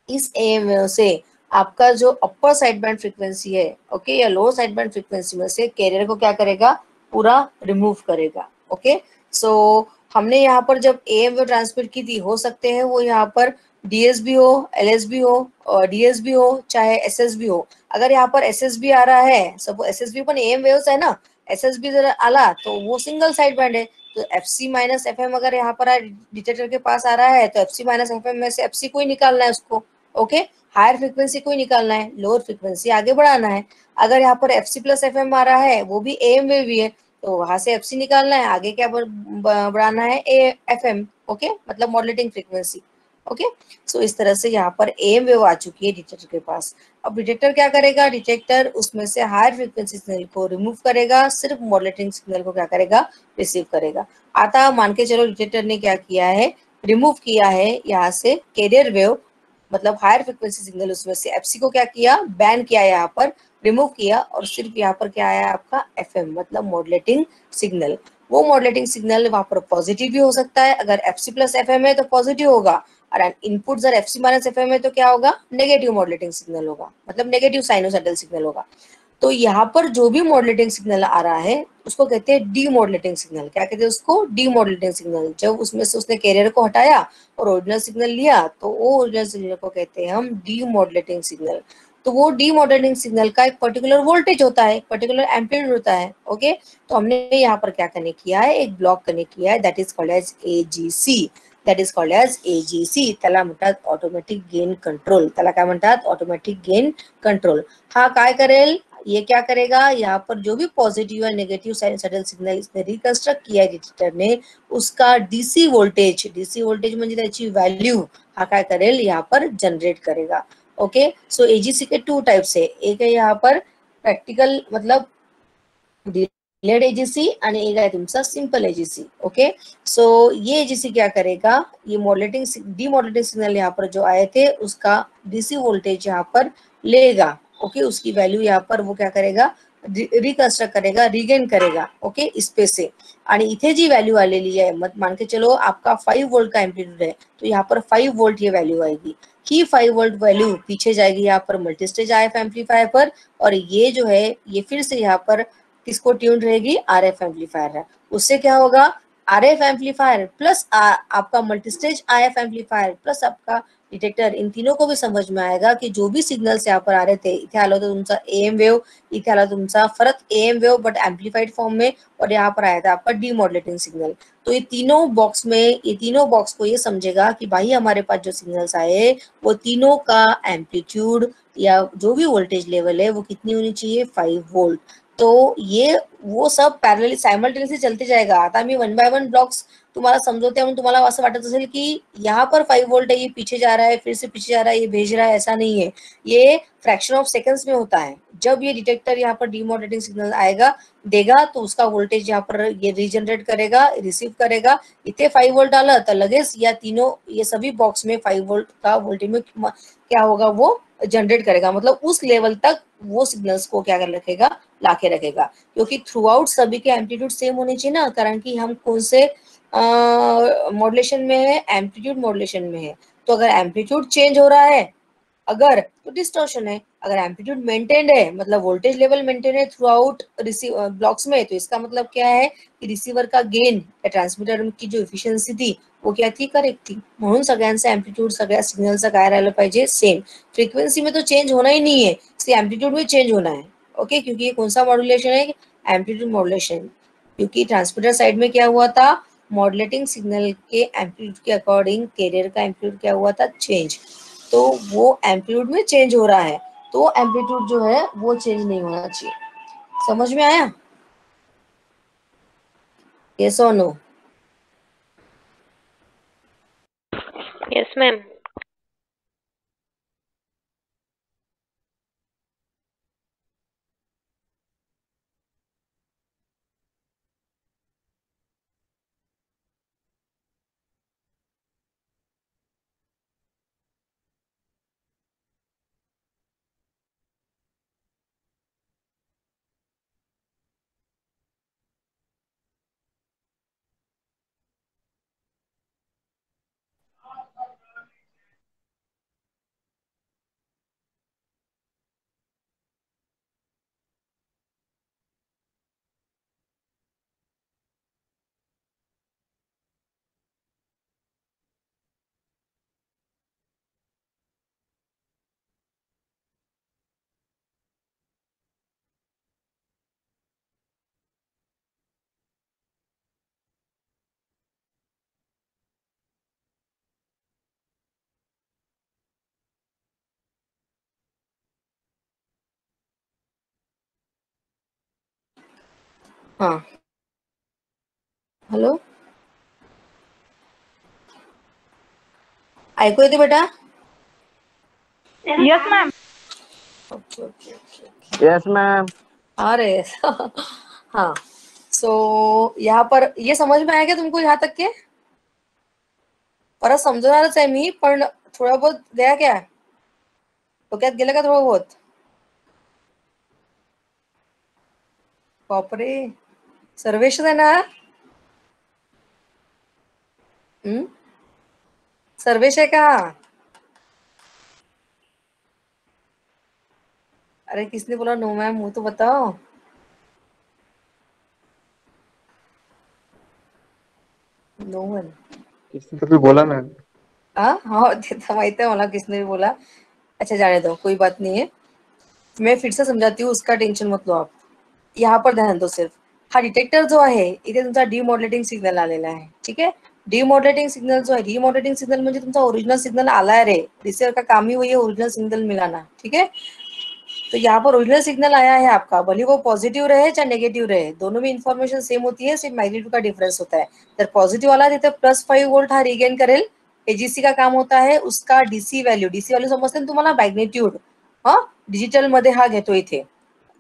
इस एएम वेव से आपका जो अपर साइड बैंड फ्रीक्वेंसी है, ओके, या लोअर साइड बैंड फ्रीक्वेंसी में से कैरियर को क्या करेगा, पूरा रिमूव करेगा। ओके, सो हमने यहाँ पर जब एएम वेव ट्रांसमिट की थी, हो सकते हैं वो यहाँ पर डीएसबी हो, एलएसबी हो, और डीएसबी हो, चाहे एसएसबी हो। अगर यहाँ पर एसएसबी आ रहा है, सब एसएसबी पण एएम वेव्स है ना, एसएसबी जर आला तो वो सिंगल साइड बैंड है, तो एफसी माइनस एफएम अगर यहाँ पर डिटेक्टर के पास आ रहा है, तो एफसी माइनस एफएम में से एफसी को ही निकालना है उसको। ओके, हायर फ्रीक्वेंसी को ही निकालना है, लोअर फ्रीक्वेंसी आगे बढ़ाना है। अगर यहाँ पर एफसी प्लस एफएम आ रहा है, वो भी एएम वेव भी है, तो वहां से एफसी निकालना है, आगे क्या बढ़ाना है, एफएम। ओके, मतलब मॉड्यूलेटिंग फ्रीक्वेंसी। ओके, सो इस तरह से यहाँ पर एएम वेव आ चुकी है डिटेक्टर के पास। अब डिटेक्टर क्या करेगा, डिटेक्टर उसमें से हायर फ्रीक्वेंसी सिग्नल को रिमूव करेगा, सिर्फ मॉड्यूलेटिंग सिग्नल को क्या करेगा, रिसीव करेगा। आता मान के चलो डिटेक्टर ने क्या किया है, रिमूव किया है यहाँ से कैरियर वेव, मतलब हायर फ्रीक्वेंसी सिग्नल, उसमें से एफसी को क्या किया, बैन किया, यहाँ पर रिमूव किया, और सिर्फ यहाँ पर क्या आया आपका एफएम, मतलब मॉड्यूलेटिंग सिग्नल। वो मॉड्यूलेटिंग सिग्नल वहां पर पॉजिटिव भी हो सकता है, अगर एफसी प्लस एफएम है तो पॉजिटिव होगा, और इनपुट जर एफसी माइनस एफएम है तो क्या होगा, नेगेटिव मॉड्यूलेटिंग सिग्नल होगा, मतलब नेगेटिव साइनोसाइडल सिग्नल होगा। तो यहाँ पर जो भी मॉड्यूलेटिंग सिग्नल आ रहा है उसको कहते हैं डीमॉड्यूलेटिंग सिग्नल। क्या कहते हैं उसको? डीमॉड्यूलेटिंग सिग्नल। जब उसमें से उसने कैरियर को हटाया और ओरिजिनल सिग्नल लिया तो वो ओरिजिनल सिग्नल को कहते हैं हम डीमॉड्यूलेटिंग सिग्नल। तो वो डीमॉड्यूलेटिंग सिग्नल का एक पर्टिकुलर वोल्टेज होता है, पर्टिकुलर एम्पलीट्यूड होता है। ओके, तो हमने यहाँ पर क्या कनेक्ट किया है? एक ब्लॉक कनेक्ट किया है, that is called as AGC. that is called as AGC, त्याला म्हणतात ऑटोमॅटिक गेन कंट्रोल। त्याला काय म्हणतात? Automatic gain control. हा काय करेल? ये क्या करेगा? यहाँ पर जो भी पॉजिटिव या नेगेटिव साइनसॉइडल सिग्नल इसने रिकंस्ट्रक्ट किया है डिटेक्टर ने, उसका डीसी वोल्टेज म्हणजे त्याची व्हॅल्यू हा काय करेल? यहाँ पर जनरेट करेगा। ओके, सो एजीसी के टू टाइप्स है, एक है यहाँ पर प्रैक्टिकल मतलब डिलेड एजीसी आणि एक आहे तुमचा सिंपल एजीसी। ओके, सो ये एजीसी क्या करेगा? ये मॉड्यूलेटिंग डीमॉड्यूलेटिंग सिग्नल यहाँ पर जो आए थे उसका डीसी वोल्टेज यहाँ पर लेगा। ओके, उसकी वैल्यू यहाँ पर वो क्या करेगा? रिकंस्ट्रक्ट करेगा, रिगेन करेगा। ओके, इस पे से आणि इथे जी वैल्यू आलेली है, मत मान के चलो आपका 5 वोल्ट का एम्पलीट्यूड है तो यहाँ पर 5 वोल्ट ये वैल्यू आएगी। ही 5 वोल्ट वैल्यू पीछे जाएगी यहाँ पर मल्टीस्टेज आईएफ एम्पलीफायर पर, और ये जो है ये फिर से यहाँ पर किसको ट्यून रहेगी? आरएफ एम्पलीफायर है। उससे क्या होगा? आरएफ एम्पलीफायर प्लस आपका मल्टीस्टेज आईएफ एम्पलीफायर प्लस आपका डिटेक्टर, इन तीनों को भी समझ में आएगा कि जो भी सिग्नल्स यहाँ पर आ रहे थे, इथे आला होता तुमचा एएम वेव, इथे आला तुमचा परत am wave but amplified form में, और यहाँ पर आया था आपका डीमॉड्यूलेटिंग सिग्नल। तो ये तीनों बॉक्स को ये समझेगा कि भाई हमारे पास जो सिग्नल्स आए वो तीनों का एम्पलीट्यूड या जो भी वोल्टेज लेवल है वो कितनी होनी चाहिए? 5 वोल्ट। तो ये वो सब पॅरलली सायमल्टेनियसली चलते जाएगा। आता मी वन बाय वन ब्लॉक्स तुम्हाला समझाते हूँ, तुम्हाला असं वाटत असेल की यहाँ पर 5 वोल्ट है, ये पीछे जा रहा है, फिर से पीछे जा रहा है, ये भेज रहा है, ऐसा नहीं है। ये फ्रैक्शन ऑफ सेकंड्स में होता है। जब ये डिटेक्टर यहाँ पर डीमॉड्यूलेटिंग सिग्नल आएगा देगा तो उसका वोल्टेज यहाँ पर ये रीजनरेट करेगा, रिसीव करेगा। इथे 5 वोल्ट आलं तर लगेच या तीनों ये सभी बॉक्स में 5 वोल्ट का वोल्टेज में क्या होगा? वो जनरेट करेगा, मतलब उस लेवल तक वो सिग्नल्स को क्या कर रखेगा? लाके रखेगा। क्योंकि थ्रू आउट सभी के एम्पलीट्यूड सेम होने चाहिए ना, कारण कि हम कौन से मॉड्यूलेशन में है? एम्पलीट्यूड मॉड्यूलेशन में है। तो अगर एम्पलीट्यूड चेंज हो रहा है अगर, तो डिस्टॉर्शन है। अगर एम्पलीट्यूड मेंटेन्ड है मतलब वोल्टेज लेवल मेंटेन है थ्रू आउट ब्लॉक्स में, तो इसका मतलब क्या है कि रिसीवर का गेन या ट्रान्समीटर की जो एफिशिएंसी थी वो क्या थी? करेक्ट थी। म्हणून सगळ्यांचा एम्पलीट्यूड सगळ्या सिग्नलचा काय राहिलं पाहिजे? सेम। फ्रीक्वेंसी में तो चेंज होना ही नहीं है, इसके एम्पलीट्यूड में चेंज होना है। ओके, क्योंकि ये कौन सा मॉड्यूलेशन है? Amplitude modulation. क्योंकि ट्रांसमीटर साइड में क्या हुआ था? मॉड्यूलेटिंग सिग्नल के एम्पलीट्यूड के अकॉर्डिंग कैरियर का एम्पलीट्यूड क्या हुआ था? चेंज। तो वो एम्पलीट्यूड में चेंज हो रहा है, तो एम्पलीट्यूड जो है वो चेंज नहीं होना चाहिए। समझ में आया? यस और नो? Yes ma'am. हाँ, हॅलो, ऐकू येते बेटा? Yes ma'am. Okay okay okay. Yes ma'am. अरे हाँ, सो यहाँ पर ये समझ में आया क्या तुमको यहाँ तक के? परत समजणारच आहे मी, पण थोडा बहुत गया क्या? डोक्यात गेलं का थोडं बहुत? बापरे, सर्वेश आहे ना? सर्वेश आहे का? अरे किसने बोला नो मैम, वो तो बताओ। No one. किसने तो भी बोला मैम। हाँ ते तर माहित आहे मला किसने भी बोला। अच्छा जाने दो, कोई बात नहीं है। मैं फिर से समझाती हूँ, उसका टेंशन मत लो आप। यहाँ पर ध्यान दो सिर्फ। हा डिटेक्टर जो आहे इथे तुमचा डिमॉड्युलेटिंग सिग्नल आलेला आहे, ठीक आहे। डिमॉड्युलेटिंग सिग्नल जो है, डिमॉड्युलेटिंग सिग्नल म्हणजे तुमचा ओरिजिनल सिग्नल आला है रे। रिसीवर का काम ही वही है ओरिजिनल सिग्नल मिलाना, ठीक है। तो यहाँ पर ओरिजिनल सिग्नल आया है आपका, भले वो पॉजिटिव रहे चाहे नेगेटिव रहे, दोनों में इन्फॉर्मेशन सेम होती है, सिर्फ मैग्नीट्यूड का डिफरेंस होता है। तर पॉझिटिव्ह वाला तिथे +5 वोल्ट हा रिगेन करेल। एजीसी का काम होता है उसका डीसी व्हॅल्यू समजते ना तुम्हाला, मॅग्निट्यूड हा डिजिटल मध्ये हा घेतो इथे।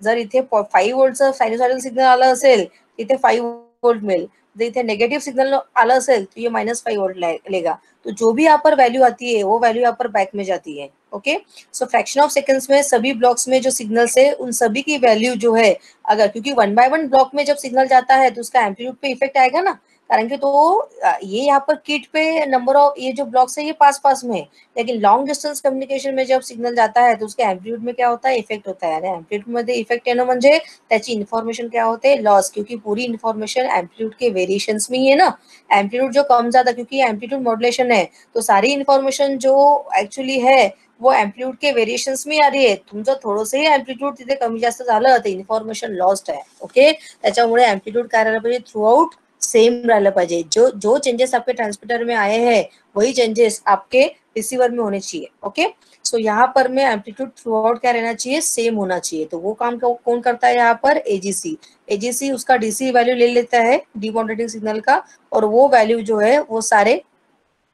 जर इथे 5 वोल्टचं सायनुसॉइडल सिग्नल आलं असेल, इथे 5 वोल्ट मिळेल। जर इथे नेगेटिव सिग्नल आलं असेल तो ये -5 वोल्ट लेगा। तो जो भी यहाँ पर वैल्यू आती है वो वैल्यू यहाँ पर बैक में जाती है। Okay, so fraction of seconds में सभी ब्लॉक्स में जो सिग्नल्स है उन सभी की वैल्यू जो है, अगर क्योंकि 1 बाय 1 ब्लॉक में जब सिग्नल जाता है तो उसका एम्पलीट्यूड पे इफेक्ट आएगा ना, कारण की तो ये यहाँ पर किट पे नंबर ऑफ ये जो ब्लॉक्स है ये पास पास में है, लेकिन लॉन्ग डिस्टन्स कम्युनिकेशन में जब सिग्नल जाता है तो उसके एम्पलीट्यूड में क्या होता है, इफेक्ट होता है। अरे एम्पलीट्यूड मध्ये इफेक्ट येणं म्हणजे त्याची इन्फॉर्मेशन क्या होते हैं, लॉस, क्योंकि पूरी इन्फॉर्मेशन एम्पलीट्यूड के वेरिएशंस में ही है ना। एम्पलीट्यूड जो कम ज्यादा, क्योंकि एम्पलीट्यूड मॉड्युलेशन है तो सारी इन्फॉर्मेशन जो एक्चुअली है वो एम्पलीट्यूड के वेरिएशंस में आ रही आहे। तुमचं थोडंसंही एम्पलीट्यूड तिथे कमी जास्त झालं तर इन्फॉर्मेशन लॉस्ट आहे। ओके, त्याच्यामुळे एम्पलीट्यूड काय राहिलं पाहिजे, थ्रू आउट सेम राहिलं पाहिजे। जो जो चेंजेस आपके ट्रांसमीटर में आए हैं वही चेंजेस आपके रिसीवर में होने चाहिए। ओके, सो यहाँ पर में एम्पलीट्यूड थ्रू आउट क्या रहना चाहिए, सेम होना चाहिए। तो वो काम कौन करता है यहाँ पर, एजीसी। एजीसी उसका डीसी वैल्यू ले लेता है डिमॉड्युलेटिंग सिग्नल का, और वो वैल्यू जो है वो सारे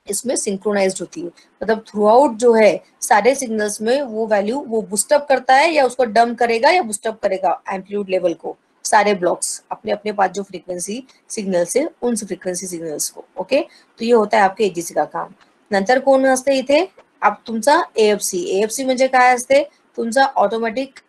इसमें सिंक्रोनाइज्ड होती है। मतलब थ्रू आउट जो है सारे सिग्नल्स में वो वैल्यू वो बूस्टअप करता है या उसको डम करेगा या बूस्टअप करेगा एम्पलीट्यूड लेवल को। सारे ब्लॉक्स अपने अपने पास जो फ्रीक्वेंसी सिग्नल्स है उन फ्रीक्वेंसी सिग्नल्स को। ओके, तो ये होता है आपके एजीसी का काम। नंतर कोण असते इथे, आप तुमचा एएफसी। एएफसी म्हणजे काय असते, तुमचा ऑटोमॅटिक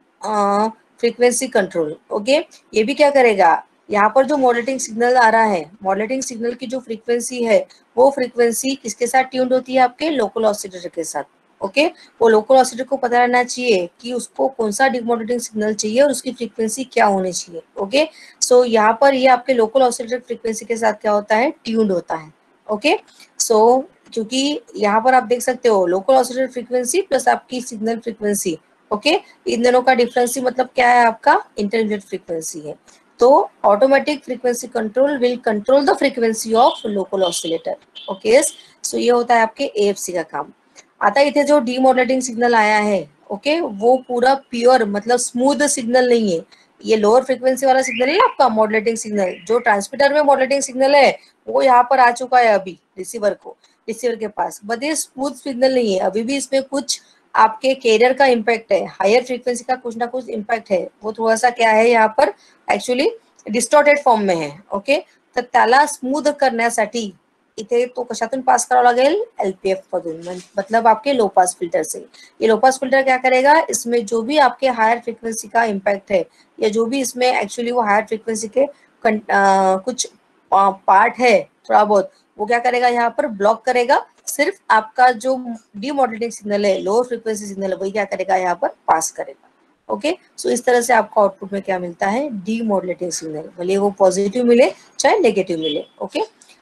फ्रीक्वेंसी कंट्रोल। ओके, ये भी क्या करेगा, यहाँ पर जो मॉड्युलेटिंग सिग्नल आ रहा है, मॉड्युलेटिंग सिग्नल की जो फ्रीक्वेंसी है वो फ्रीक्वेंसी किसके साथ ट्यून्ड होती है, आपके लोकल ऑसिलेटर के साथ। ओके, वो लोकल ऑसिलेटर को पता रहना चाहिए कि उसको कौन सा डिमॉड्युलेटिंग सिग्नल चाहिए और उसकी फ्रीक्वेंसी क्या होनी चाहिए। ओके, सो यहाँ पर ये आपके लोकल ऑसिलेटर फ्रीक्वेंसी के साथ क्या होता है, ट्यून्ड होता है। ओके, सो क्योंकि यहाँ पर आप देख सकते हो लोकल ऑसिलेटर फ्रीक्वेंसी प्लस आपकी सिग्नल फ्रीक्वेंसी। ओके, इन दोनों का डिफरेंस ही मतलब क्या है, आपका इंटरमीडिएट फ्रीक्वेंसी है। तो automatic frequency control will control the frequency of local oscillator. Okay, so ये होता है आपके एएफसी का काम। आता इथे जो डीमॉड्युलेटिंग सिग्नल आया है, ओके, वो पूरा प्योर मतलब स्मूथ सिग्नल नहीं है। ये लोअर फ्रीक्वेंसी वाला सिग्नल है आपका मॉड्युलेटिंग सिग्नल, जो ट्रांसमीटर में मॉड्युलेटिंग सिग्नल है वो यहाँ पर आ चुका है अभी रिसीवर को, रिसीवर के पास, बट ये स्मूथ सिग्नल नहीं है। अभी भी इसमें कुछ आपके कैरियर का इम्पैक्ट है, हायर फ्रीक्वेंसी का कुछ ना कुछ इम्पैक्ट है। वो थोड़ा सा क्या है यहाँ पर ऍक्च्युअली डिस्टॉर्टेड फॉर्म में है। ओके, तर त्याला स्मूथ करण्यासाठी इथे तो कशातून पास करावा लागेल, एलपीएफ मधून, मतलब आपके लो पास फिल्टर से। ये लो पास फिल्टर क्या करेगा, इसमें जो भी आपके हायर फ्रीक्वेंसी का इम्पैक्ट है या जो भी इसमें एक्चुअली वो हायर फ्रीक्वेंसी के कुछ पार्ट है थोड़ा बहुत, वो क्या करेगा यहाँ पर ब्लॉक करेगा। सिर्फ आपका जो डीमॉड्युलेटिंग सिग्नल है, लोअर फ्रीक्वेंसी सिग्नल है, वही क्या करेगा यहाँ पर पास करेगा। ओके, सो इस तरह से आपको आउटपुट में क्या मिलता है, डीमॉड्युलेटिंग सिग्नल, भले वो पॉझिटिव्ह मिले चाहे नेगेटिव्ह मिले। ओके,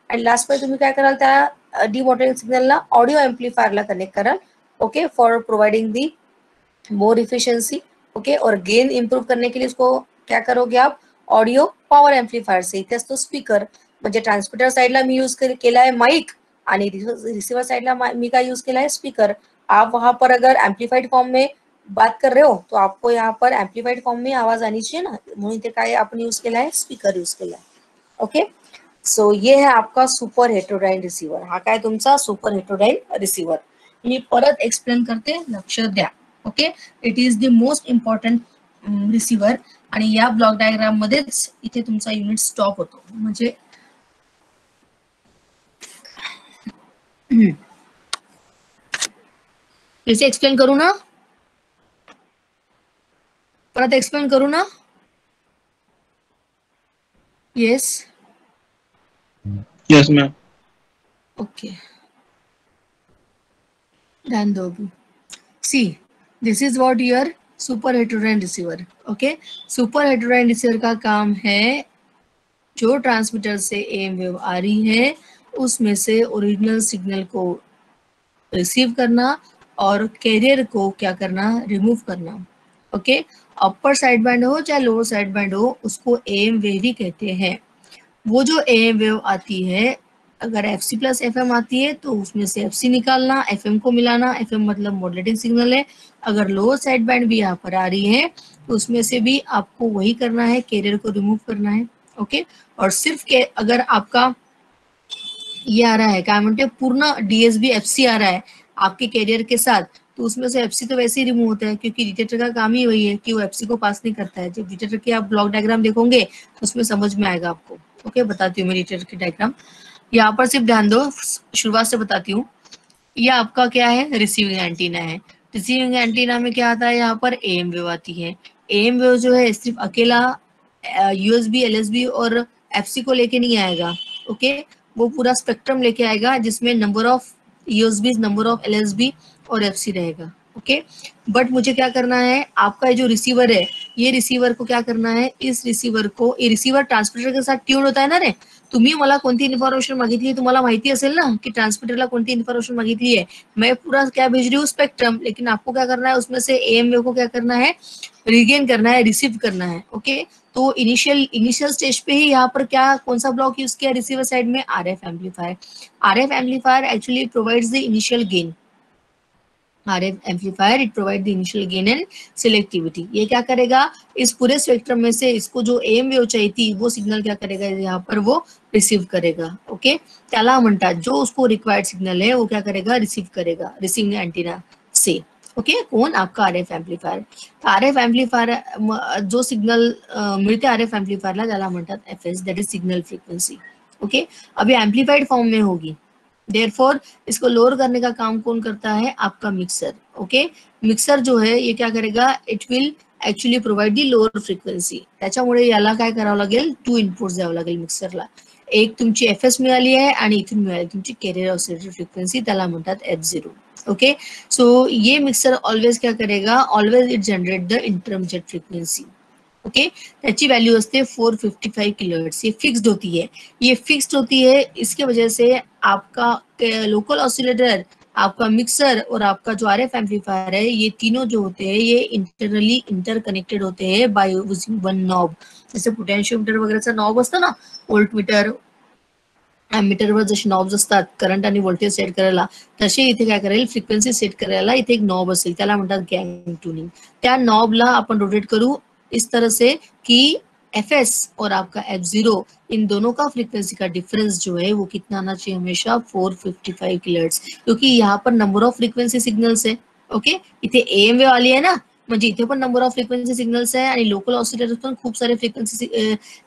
आणि लास्ट मध्ये तुम्ही काय कराल, त्या डीमॉड्युलेटिंग सिग्नलला ऑडिओ एम्प्लीफायरला कनेक्ट कराल। Okay, for providing the more efficiency. Okay, और गेन इंप्रूव करने के लिए इसको क्या करोगे आप, ऑडिओ पॉवर एम्प्लीफायर से। इथे असतो स्पीकर, म्हणजे ट्रान्समीटर साइडला मी यूज केला है माइक आणि रिसीवर साइडला मी काय यूज केला है, स्पीकर। आप वहां पर अगर एम्प्लीफाइड फॉर्म में बात कर रहे हो तो आपको यहाँ पर एम्प्लीफाइड फॉर्म में आवाज आनी चाहिए ना, म्हणून इथे काय आपण यूज केला है, स्पीकर यूज केला है। ओके, सो ये है आपका सुपर हेटेरोडाइन रिसीवर। हा काय तुमचा सुपर हेटेरोडाइन रिसीवर। मी परत एक्सप्लेन करते, लक्ष द्या। Okay, it is the most important receiver, आणि या ब्लॉक डायग्राम मध्येच इथे तुमचा युनिट स्टॉप होतो। म्हणजे इसे एक्सप्लेन करू ना, परत एक्सप्लेन करू ना, येस यस मैम। ओके, ध्यान दो। See, this is what your super heterodyne receiver. Okay, super heterodyne receiver का काम है जो ट्रांसमीटर से एम वेव आ रही है उसमें से ओरिजिनल सिग्नल को रिसीव करना और कैरियर को क्या करना, रिमूव करना। ओके, अपर साइड बैंड हो चाहे लोअर साइड बैंड हो उसको एम वेव ही कहते हैं। वो जो एम वेव आती है, अगर F C plus F M आती है तो उसमें से एफ सी निकालना, एफ एम को मिलाना, एफ एम मतलब मॉडुलेटिंग सिग्नल है। अगर लोअर साइड बैंड भी यहाँ पर आ रही है तो उसमें से भी आपको वही करना है, कैरियर को रिमूव करना है। ओके, और सिर्फ के अगर आपका ये आ रहा है क्या म्हणते हैं, पूर्ण डीएसबी एफसी आ रहा है आपके कैरियर के साथ, तो उसमें से एफसी तो वैसे ही रिमूव होता है क्योंकि डिटेक्टर का काम ही वही है कि वो एफसी को पास नहीं करता है। जब डिटेक्टर की आप ब्लॉक डायग्राम देखोगे तो उसमें समझ में आएगा आपको। ओके, बताती हूँ मैं डिटेक्टर की डायग्राम। यहाँ पर सिर्फ ध्यान दो, शुरुआत से बताती हूँ। ये आपका क्या है, रिसीविंग एंटीना है। रिसीविंग एंटीना में क्या आता है, यहाँ पर एम वेव आती है। एम वेव जो है सिर्फ अकेला यूएसबी, एलएसबी और एफसी को लेके नहीं आएगा। ओके, वो पूरा स्पेक्ट्रम लेके आएगा जिसमें number of USB, number of LSB और एफसी रहेगा। ओके, बट मुझे क्या करना है, आपका जो रिसीवर है, ये रिसीवर को क्या करना है, इस रिसीवर को, ये रिसीवर ट्रांसमीटर के साथ ट्यून होता है ना रे। तुम्ही मला कोणती इन्फॉर्मेशन मागितली तुम्हाला माहिती असेल ना कि ट्रांसमीटरला कोणती इन्फॉर्मेशन मागितली है। मैं पूरा क्या भेज रही हूँ, स्पेक्ट्रम, लेकिन आपको क्या करना है, उसमें से एम वेव को क्या करना है, रिगेन करना है, रिसीव करना है। ओके, तो इनिशियल स्टेज पे ही यहाँ पर क्या, कौन सा ब्लॉक यूज किया रिसीवर साइड में, RF amplifier. RF amplifier actually provides the initial gain. RF amplifier it provide the initial gain and selectivity. ये क्या करेगा, इस पूरे स्पेक्ट्रम में से इसको जो एम वेव चाहिए थी वो सिग्नल क्या करेगा, यहाँ पर वो रिसीव करेगा। ओके, त्याला म्हणतात जो उसको रिक्वायर्ड सिग्नल है वो क्या करेगा, रिसीव करेगा रिसीविंग एंटीना से। ओके, कौन, आपका आरएफ एम्पलीफायर। आरएफ एम्पलीफायर जो सिग्नल मिळते आरएफ एम्पलीफायरला त्याला म्हणतात FS, that is signal frequency. Okay, अभी एम्पलीफाइड फॉर्म में होगी, देयरफॉर इसको लोअर करने का काम कौन करता है, आपका मिक्सर। ओके, मिक्सर जो है ये क्या करेगा, it will actually provide the lower frequency. त्याच्यामुळे याला काय करावं लागेल, 2 इनपुट्स द्यावं लागेल मिक्सरला। एक तुमची एफएस मिळाली आहे आणि इथून मिळाली तुमची कॅरियर ऑसिलेटरी फ्रिक्वेन्सी, त्याला म्हणतात F0। ओके, सो ये मिक्सर ऑलवेज क्या करेगा, always it generate the intermediate frequency. Okay, त्याची वैल्यू असते 455 किलोहर्ट्ज। ये फिक्स्ड होती है, ये फिक्स्ड होती है, इसके वजह से आपका लोकल ऑसिलेटर, आपका मिक्सर और आपका जो आरएफ एम्पलीफायर है, ये तीनों जो होते हैं ये इंटरनली इंटरकनेक्टेड होते हैं बाय यूजिंग वन नॉब। जैसे पोटेन्शियोमीटर वगैरेचा नॉब असतो ना, व्होल्टमीटर, एमीटरवर जसे नॉब्स असतात करंट आणि व्होल्टेज सेट करायला, तसे इथे काय करेल, फ्रिक्वेन्सी सेट करायला इथे एक नॉब असेल, त्याला म्हणतात गॅंग ट्यूनिंग। त्या नॉबला आपण रोटेट करू इस तरह से कि एफएस और आपका F0 इन दोनों का फ्रीक्वेंसी का डिफरेंस जो है वो कितना आना चाहिए, हमेशा 455 किलोहर्ट्ज, क्योंकि यहाँ पर नंबर ऑफ फ्रीक्वेंसी सिग्नल्स है। ओके, इथे एम वेव आली आहे ना, म्हणजे इथे पण नंबर ऑफ फ्रीक्वेंसी सिग्नल्स आहे आणि लोकल ऑसिलेटर पण खूप सारे फ्रीक्वेंसी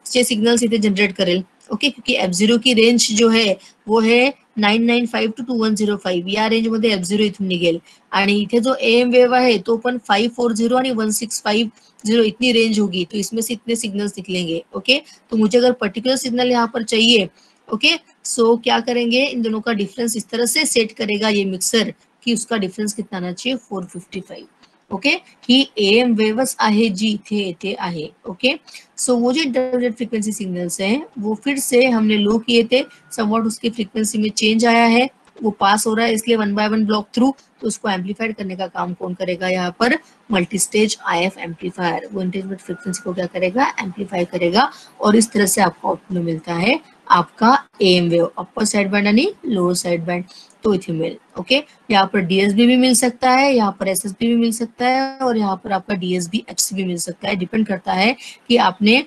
चे सिग्नल्स इथे जनरेट करेल। ओके, क्योंकि F0 की रेंज जो है वो है 995 to 2105, या रेंज मध्ये F0 इथून निघेल। आणि इथे जो एम वेव है तो पण 540 आणि 1650 इतनी रेंज होगी, तो इसमें से इतने सिग्नल्स निकलेंगे। ओके, तो मुझे अगर पर्टिकुलर सिग्नल यहाँ पर चाहिए, ओके, सो क्या करेंगे, इन दोनों का डिफरेंस इस तरह से सेट करेगा ये मिक्सर कि उसका डिफरेंस कितना आना चाहिए, 455। ओके, ही एम वेव्स आहे जी इथे येते आहे। ओके, सो वो जो इंटरमीडिएट फ्रीक्वेंसी सिग्नल्स हैं वो फिर से हमने लो किए थे, समवॉट उसकी फ्रीक्वेंसी में चेंज आया है, वो पास हो रहा है, इसलिए 1 बाय 1 ब्लॉक थ्रू, तो उसको एम्पलीफाइड करने का काम कौन करेगा, यहाँ पर मल्टी स्टेज आईएफ एम्पलीफायर। वो इंटरमीडिएट फ्रीक्वेंसी को क्या करेगा, एम्पलीफाई करेगा, और इस तरह से आपको आउटपुट में मिलता है आपका M wave, upper side band यानी लोअर साइड बैंड, तो इथे मिल। ओके, यहाँ पर डीएसबी भी मिल सकता है, यहाँ पर एसएसबी भी मिल सकता है, और यहाँ पर आपका डीएसबी एफसी भी मिल सकता है। डिपेंड करता है कि आपने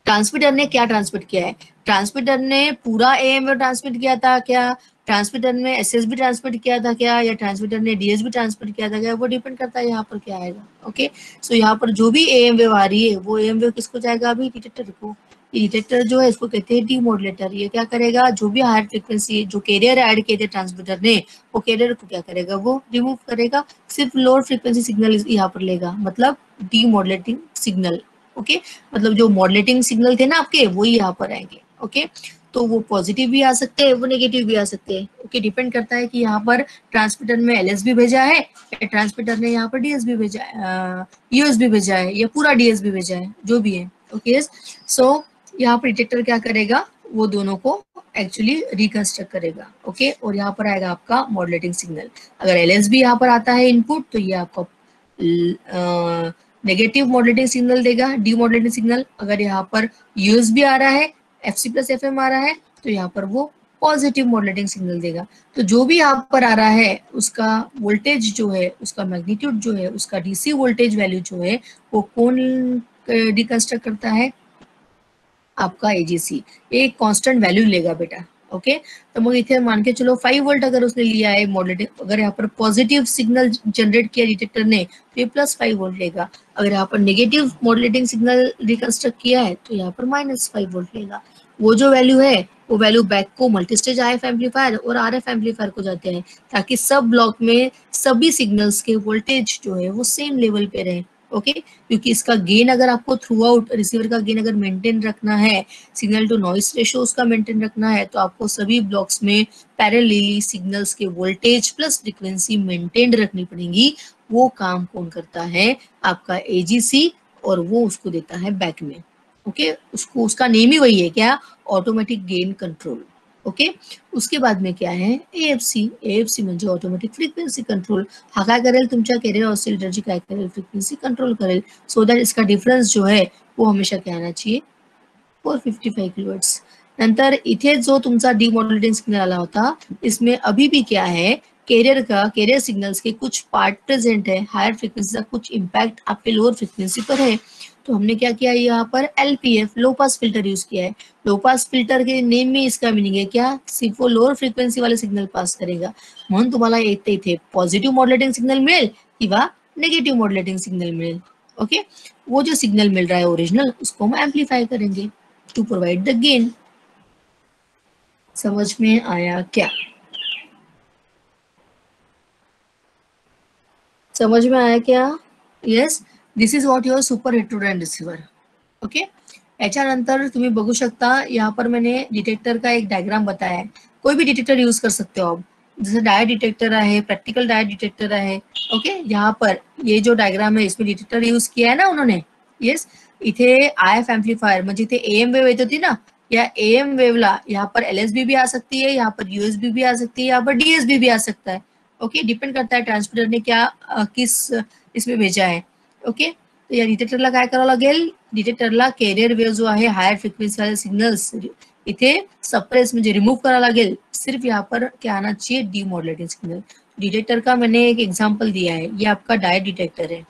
ट्रांसमीटर ने क्या ट्रांसमिट किया है। ट्रांसमीटर ने पूरा एम वेव ट्रांसमिट किया था क्या, ट्रांसमीटर ने एसएसबी ट्रांसमिट किया था क्या, या ट्रांसमीटर ने डीएसबी ट्रांसमिट किया था क्या, वो डिपेंड करता है यहाँ पर क्या आएगा। ओके, सो यहाँ पर जो भी एम वेव आ रही है वो एम वेव किसको जाएगा, अभी डिटेक्टर को। डिटेक्टर जो है इसको कहते हैं डीमॉडुलेटर। ये क्या करेगा, जो भी हायर फ्रिक्वेंसी जो कैरियर ऐड किए थे ट्रांसमीटर ने, वो कैरियर को क्या करेगा, वो रिमूव करेगा, सिर्फ लोअर फ्रिक्वेंसी सिग्नल यहाँ पर लेगा, मतलब डीमॉडुलेटिंग सिग्नल। ओके, मतलब जो मॉडुलेटिंग सिग्नल थे ना आपके, वो ही यहाँ पर आएंगे। ओके, तो वो पॉजिटिव भी आ सकते हैं, वो नेगेटिव भी आ सकते हैं। ओके, डिपेंड करता है कि यहाँ पर ट्रांसमीटर में LSB भेजा है या ट्रांसमीटर ने यहाँ पर DSB भेजा है, USB भेजा है या पूरा DSB भेजा है, जो भी है। ओके, सो यहाँ पर डिटेक्टर क्या करेगा, वो दोनों को एक्चुअली रिकंस्ट्रक्ट करेगा। ओके, और यहाँ पर आएगा आपका मॉड्यूलेटिंग सिग्नल। अगर LSB यहाँ पर आता है इनपुट, तो ये आपका नेगेटिव मॉड्यूलेटिंग सिग्नल देगा, डीमॉड्यूलेटिंग सिग्नल। अगर यहाँ पर USB आ रहा है, FC+FM आ रहा है, तो यहाँ पर वो पॉजिटिव मॉड्यूलेटिंग सिग्नल देगा। तो जो भी यहाँ पर आ रहा है उसका वोल्टेज जो है, उसका मैग्नीट्यूड जो है, उसका DC वोल्टेज वैल्यू जो है, वो कौन रिकंस्ट्रक्ट करता है, आपका AGC। एक कांस्टेंट वैल्यू लेगा बेटा। ओके, तो मग इथे मान के चलो 5 वोल्ट अगर उसने लिया है मॉड्यूलेटिंग, अगर यहाँ पर पॉजिटिव सिग्नल जनरेट किया डिटेक्टर ने, तो ये +5 वोल्ट लेगा। अगर यहाँ पर नेगेटिव मॉड्यूलेटिंग सिग्नल रिकंस्ट्रक्ट किया है, तो यहाँ पर -5 वोल्ट लेगा। वो जो वैल्यू है, वो वैल्यू बैक को मल्टीस्टेज IF एम्पलीफायर और RF एम्पलीफायर को जाते हैं, ताकि सब ब्लॉक में सभी सिग्नल्स के वोल्टेज जो है वो सेम लेवल पे रहे। ओके, क्योंकि इसका गेन अगर आपको थ्रू आउट रिसीवर का गेन अगर मेंटेन रखना है, सिग्नल टू नॉइस रेशियो उसका मेंटेन रखना है, तो आपको सभी ब्लॉक्स में पैरेलली सिग्नल्स के वोल्टेज प्लस फ्रीक्वेंसी मेंटेन रखनी पड़ेगी। वो काम कौन करता है, आपका AGC, और वो उसको देता है बैक में। ओके, उसको उसका नेम ही वही है, क्या, ऑटोमेटिक गेन कंट्रोल। ओके, उसके बाद में क्या है, AFC म्हणजे ऑटोमेटिक फ्रिक्वेन्सी कंट्रोल। हा काय करेल, तुमच्या कॅरियर ऑसिलेटरची काय करेल, फ्रिक्वेन्सी कंट्रोल करेल, सो दैट इसका डिफरेंस जो है वो हमेशा क्या आना चाहिए, 455 किलोहर्ट्ज। नंतर इथे जो तुमचा डीमॉड्यूलेटिंग सिग्नल आला होता, इसमें अभी भी क्या है, कैरियर सिग्नल्स के कुछ पार्ट प्रेजेंट है, हायर फ्रिक्वेंसी का कुछ इम्पैक्ट आपके लोअर फ्रिक्वेंसी पर है। तो हमने क्या किया, यहाँ पर LPF लो पास फिल्टर यूज किया है। लो पास फिल्टर के नेम में इसका मीनिंग है क्या, सिर्फ वो लोअर फ्रिक्वेन्सी वाले सिग्नल पास करेगा, म्हणून तुम्हाला इथे पॉझिटिव्ह मॉड्युलेटिंग सिग्नल मिळेल किंवा नेगेटिव्ह मॉड्युलेटिंग सिग्नल मिळेल। ओके, वो जो सिग्नल मिल रहा है ओरिजिनल, उसको हम एम्पलीफाई करेंगे टू प्रोवाइड द गेन। समझ में आया क्या, समझ में आया क्या? Yes, this is what your super heterodyne receiver. Okay, याच्यानंतर तुम्ही बघू शकता, यहाँ पर मैंने डिटेक्टर का एक डायग्राम बताया है। कोई भी डिटेक्टर यूज कर सकते हो आप, जैसे डायोड डिटेक्टर है, प्रैक्टिकल डायोड डिटेक्टर है। ओके, यहाँ पर ये जो डायग्राम है, इसमें डिटेक्टर यूज किया है ना उन्होंने। येस, इथे IF एम्पलीफायर म्हणजे इथे AM वेव येत होती ना, या AM वेवला यहाँ पर LSB भी आ सकती है, यहाँ पर USB भी आ सकती है, यहाँ पर DSB भी आ सकता है। ओके, डिपेंड करता है ट्रांसमीटर ने क्या किस इसमें भेजा है। ओके, तो या डिटेक्टरला काय करावं लागेल, डिटेक्टरला कॅरियर वेव जो आहे, हायर फ्रिक्वेंसी वाले सिग्नल्स इथे सप्रेस म्हणजे रिमूव करावं लागेल। सिर्फ यहाँ पर क्या आना चाहिए, डीमॉड्युलेटिंग सिग्नल। डिटेक्टर का मैंने एक एग्जांपल दिया है, ये आपका डायोड डिटेक्टर है।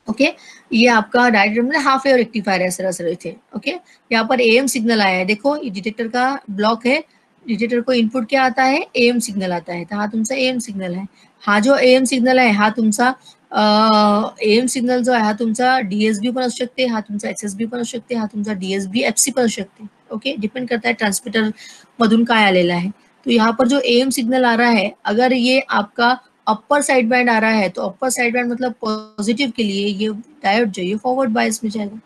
ओके, ये आपका डायोड मतलब हाफ वेव रेक्टिफायर है सरासर इथे। ओके, यहाँ पर AM सिग्नल आया है, देखो ये डिटेक्टर का ब्लॉक है, डिटेक्टर को इनपुट क्या आता है, AM सिग्नल आता है, तो हा तुमचा AM सिग्नल है। हा जो AM सिग्नल आहे, हा तुमचा AM सिग्नल जो आहे, हा तुमचा DSB पण असू शकते, हा तुमचा SSB पण असू शकते, हा तुमचा DSB FC पण असू शकते। ओके, डिपेंड करता है ट्रांसमीटर मधून काय आलेला है। तो यहाँ पर जो AM सिग्नल आ रहा है, अगर ये आपका अपर साइड बैंड आ रहा है, तो अपर साइड बैंड मतलब पॉजिटिव के लिए ये डायोड जो है फॉरवर्ड बायस में जाएगा।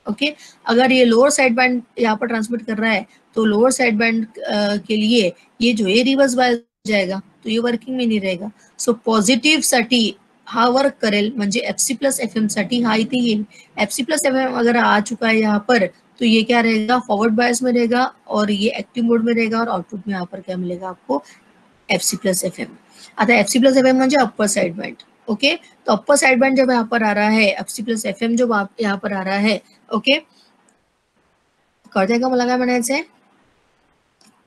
ओके, अगर ये लोअर साइड बैंड यहाँ पर ट्रांसमिट कर रहा है, तो लोअर साइड बैंड के लिए ये जो है रिवर्स बायस जाएगा, तो ये वर्किंग में नहीं रहेगा। सो पॉझिटिव्ह साठी हा वर्क करेल, म्हणजे FC+FM साठी हा इथे येईल। FC+FM अगर आ चुका है यहाँ पर, तो ये क्या रहेगा, फॉरवर्ड बायस में रहेगा, और ये एक्टिव मोड में रहेगा, और आउटपुट में यहाँ पर क्या मिलेगा आपको, FC+FM। आता FC+FM म्हणजे अपर साइड बैंड। ओके, तो अपर साइड बैंड जब यहाँ पर आ रहा है, FC+FM जब यहाँ पर आ रहा है, ओके, कळतंय का मला काय म्हणायचंय?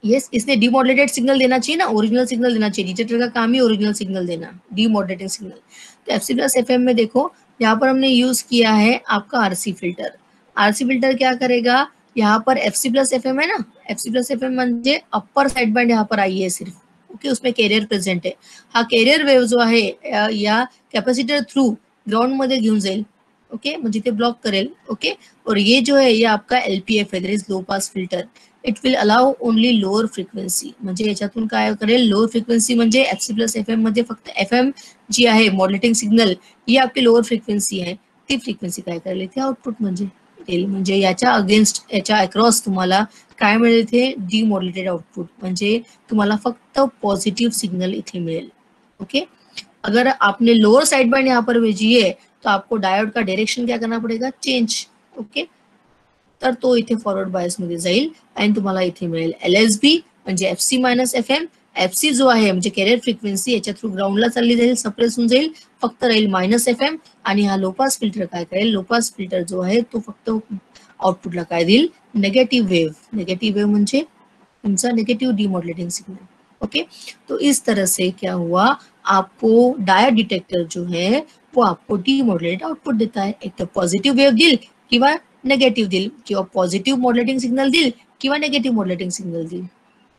यस, इसने डीमॉड्युलेटेड सिग्नल देना चाहिए ना, ओरिजिनल सिग्नल देना चाहिए। डिटेक्टर का काम ही ओरिजिनल सिग्नल देना, डीमॉड्युलेटेड सिग्नल। तो FC+FM में देखो, यहाँ पर हमने यूज किया है आपका RC फिल्टर। RC फिल्टर क्या करेगा, यहाँ पर FC+FM है ना, FC+FM म्हणजे अपर साइड बैंड यहाँ पर आई है सिर्फ। ओके, उसमें कॅरियर प्रेझेंट आहे। हा कॅरियर वेव जो आहे या कॅपॅसिटर थ्रू ग्राउंड मध्ये घेऊन जाईल। ओके, म्हणजे ते ब्लॉक करेल। ओके, और ये जो है ये आपका LPF है, that is low pass filter. It will allow only lower frequency, म्हणजे याच्यातून काय करेल, लोअर फ्रिक्वेन्सी म्हणजे FC+FM मध्ये फक्त FM जी आहे मॉड्युलेटिंग सिग्नल, ही आपली लोअर फ्रिक्वेन्सी आहे, ती फ्रिक्वेन्सी काय करेल इथे आउटपुट म्हणजे देईल, म्हणजे याच्या अगेन्स्ट याच्या अक्रॉस तुम्हाला काय मिळेल इथे, डीमॉड्युलेटेड आउटपुट, म्हणजे तुम्हाला फक्त पॉझिटिव्ह सिग्नल इथे मिळेल. ओके, अगर आपने लोअर साइड बैंड यहाँ पर भेजी है तो आपको डायोड का डायरेक्शन क्या करना पड़ेगा, चेंज. ओके, तर तो इथे फॉरवर्ड बायस मध्ये जाईल आणि तुम्हाला इथे मिळेल LSB म्हणजे FC मायनस FM. FC जो आहे म्हणजे कॅरियर फ्रिक्वेन्सी याच्या थ्रू ग्राउंडला चालली जाईल, सप्रेस होऊन जाईल, फक्त राहील मायनस FM. आणि हा लो पास फिल्टर काय करेल, लो पास फिल्टर जो आहे तो फक्त आउटपुटला काय देईल, नेगेटिव्ह वेव्ह. नेगेटिव्ह वेव्ह म्हणजे तुमचा नेगेटिव्ह डीमॉड्युलेटिंग सिग्नल. ओके, तो इस तरह से क्या हुआ, आपको डायोड डिटेक्टर जो है वो आपको डीमॉड्युलेटेड आउटपुट देता है. एक तर पॉझिटिव्ह वेव्ह देईल किंवा नेगेटिव्ह देईल, किंवा पॉझिटिव्ह मॉड्युलेटिंग सिग्नल देईल किंवा नेगेटिव्ह मॉड्युलेटिंग सिग्नल देईल.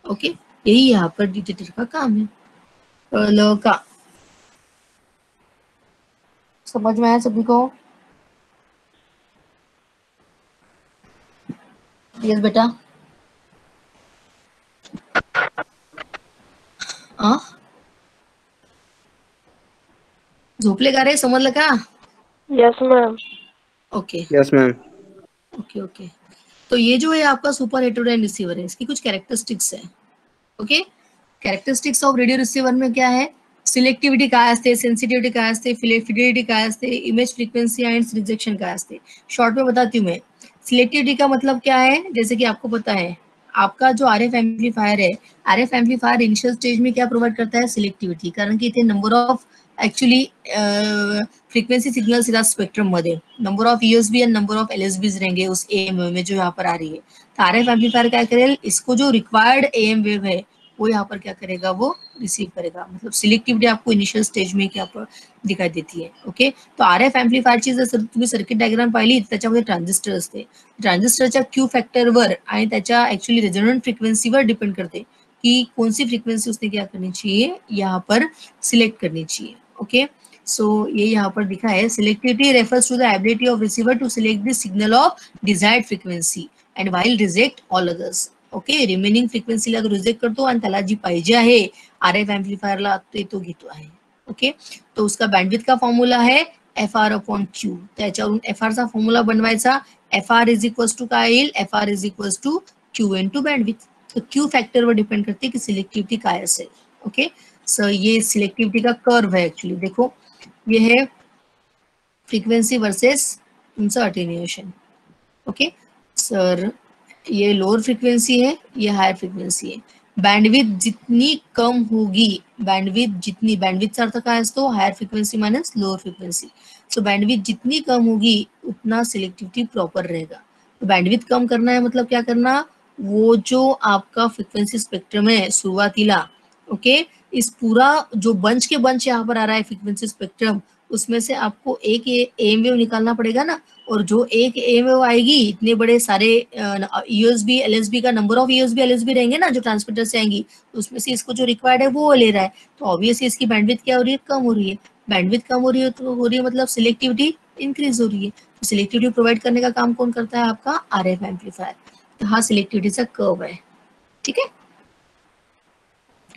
ओके, यही यहाँ पर डिटेक्टर का काम है. कळलं का, समझ में आया सभी को? यस बेटा. झोपले का रे, समजलं का? Yes, ma'am. Okay yes ma'am. Okay okay. तो ये जो है आपका सुपर हेटेरोडाइन रिसीवर है, इसकी कुछ कैरेक्टरिस्टिक्स है. Okay, characteristics of radio receiver में क्या है, सिलेक्टिव्हिटी काय असते, सेन्सिटिव्हिटी काय असते, फिडेलिटी काय असते, इमेज फ्रीक्वेंसी एंड रिजेक्शन काय असते. शॉर्ट में बताती हूँ मैं. सिलेक्टिविटी का मतलब क्या है, जैसे कि आपको पता है आपका जो RF एम्पलीफायर है, RF एम्पलीफायर इनिशियल स्टेज में क्या प्रोवाइड करता है, सिलेक्टिविटी. कारण की इथे number of actually frequency signal सीधा स्पेक्ट्रम मध्ये, number of USB and number of LSBs रहेंगे उस AM में जो यहाँ पर आ रही है. तो RF एम्पलीफायर क्या करेल, इसको जो रिक्वायर्ड AM वेव है वो यहाँ पर क्या करेगा, वो रिसीव करेगा. मतलब सिलेक्टिविटी आपको इनिशियल स्टेज में क्या दिखाई देती है. ओके, तो RF एम्पलीफायरची जर तुम्ही सर्किट डायग्राम पाहिली त्याच्यामध्ये ट्रान्झिस्टर असते. ट्रान्झिस्टरच्या क्यू फॅक्टरवर आणि त्याच्या ऍक्च्युली रेझोनंट फ्रिक्वेन्सीवर डिपेंड करते कि कौन सी फ्रीक्वेंसी उसने क्या करनी चाहिए, यहाँ पर सिलेक्ट करनी चाहिए. ओके, सो ये यहाँ पर दिखा है, selectivity refers to the ability of receiver to select the signal of desired frequency and while reject all others. Okay, remaining फ्रिक्वेन्सीला तो रिजेक्ट करतो आणि त्याला जी पाहिजे आहे RF एम्पलीफायरला तो घेतो आहे. ओके, तो उसका बँडविड्थ का फॉर्म्युला है FR/Q. त्याच्यावरून FR चा फॉर्म्युला बनवायचा. FR इज इक्वल्स टू काय येईल, FR is equals to Q into bandwidth. तो Q फॅक्टरवर डिपेंड करते की सिलेक्टिविटी काय असेल. ओके, सो ये सिलेक्टिविटी का कर्व है एक्चुअली. देखो ये है फ्रीक्वेंसी वर्सेस तुमचं अटेन्युएशन. ओके सर, ये लोअर फ्रीक्वेंसी है, ये हायर फ्रीक्वेंसी है. बँडविड्थ जितनी कम होगी, बँडविड्थचा अर्थ काय असतो, higher frequency minus lower frequency. So bandwidth जितनी कम होगी उतना सिलेक्टिविटी प्रॉपर रहेगा. तो बँडविड्थ कम करना है मतलब क्या करना, वो जो आपका फ्रीक्वेंसी स्पेक्ट्रम है शुरुआतीला, ओके, इस पूरा जो बंच के बंच यहाँ पर आ रहा है फ्रीक्वेंसी स्पेक्ट्रम, उसमें से आपको एक एम वेव निकालना पड़ेगा ना. और जो एक एम वेव आएगी, इतने बड़े सारे USB LSB का नंबर ऑफ USB LSB रहेंगे ना जो ट्रांसमीटर से आएंगी, उसमें से इसको जो रिक्वायर्ड है वो ले रहा है. तो ऑब्वियसली इसकी बैंडविड्थ क्या हो रही है, कम हो रही है. बैंडविड्थ कम हो रही है तो हो रही है मतलब सिलेक्टिविटी इंक्रीज हो रही है. तो सिलेक्टिविटी प्रोवाइड करने का काम कौन करता है, आपका RF एम्पलीफायर. तो हा सिलेक्टिविटीचा कर्व आहे. ठीक आहे,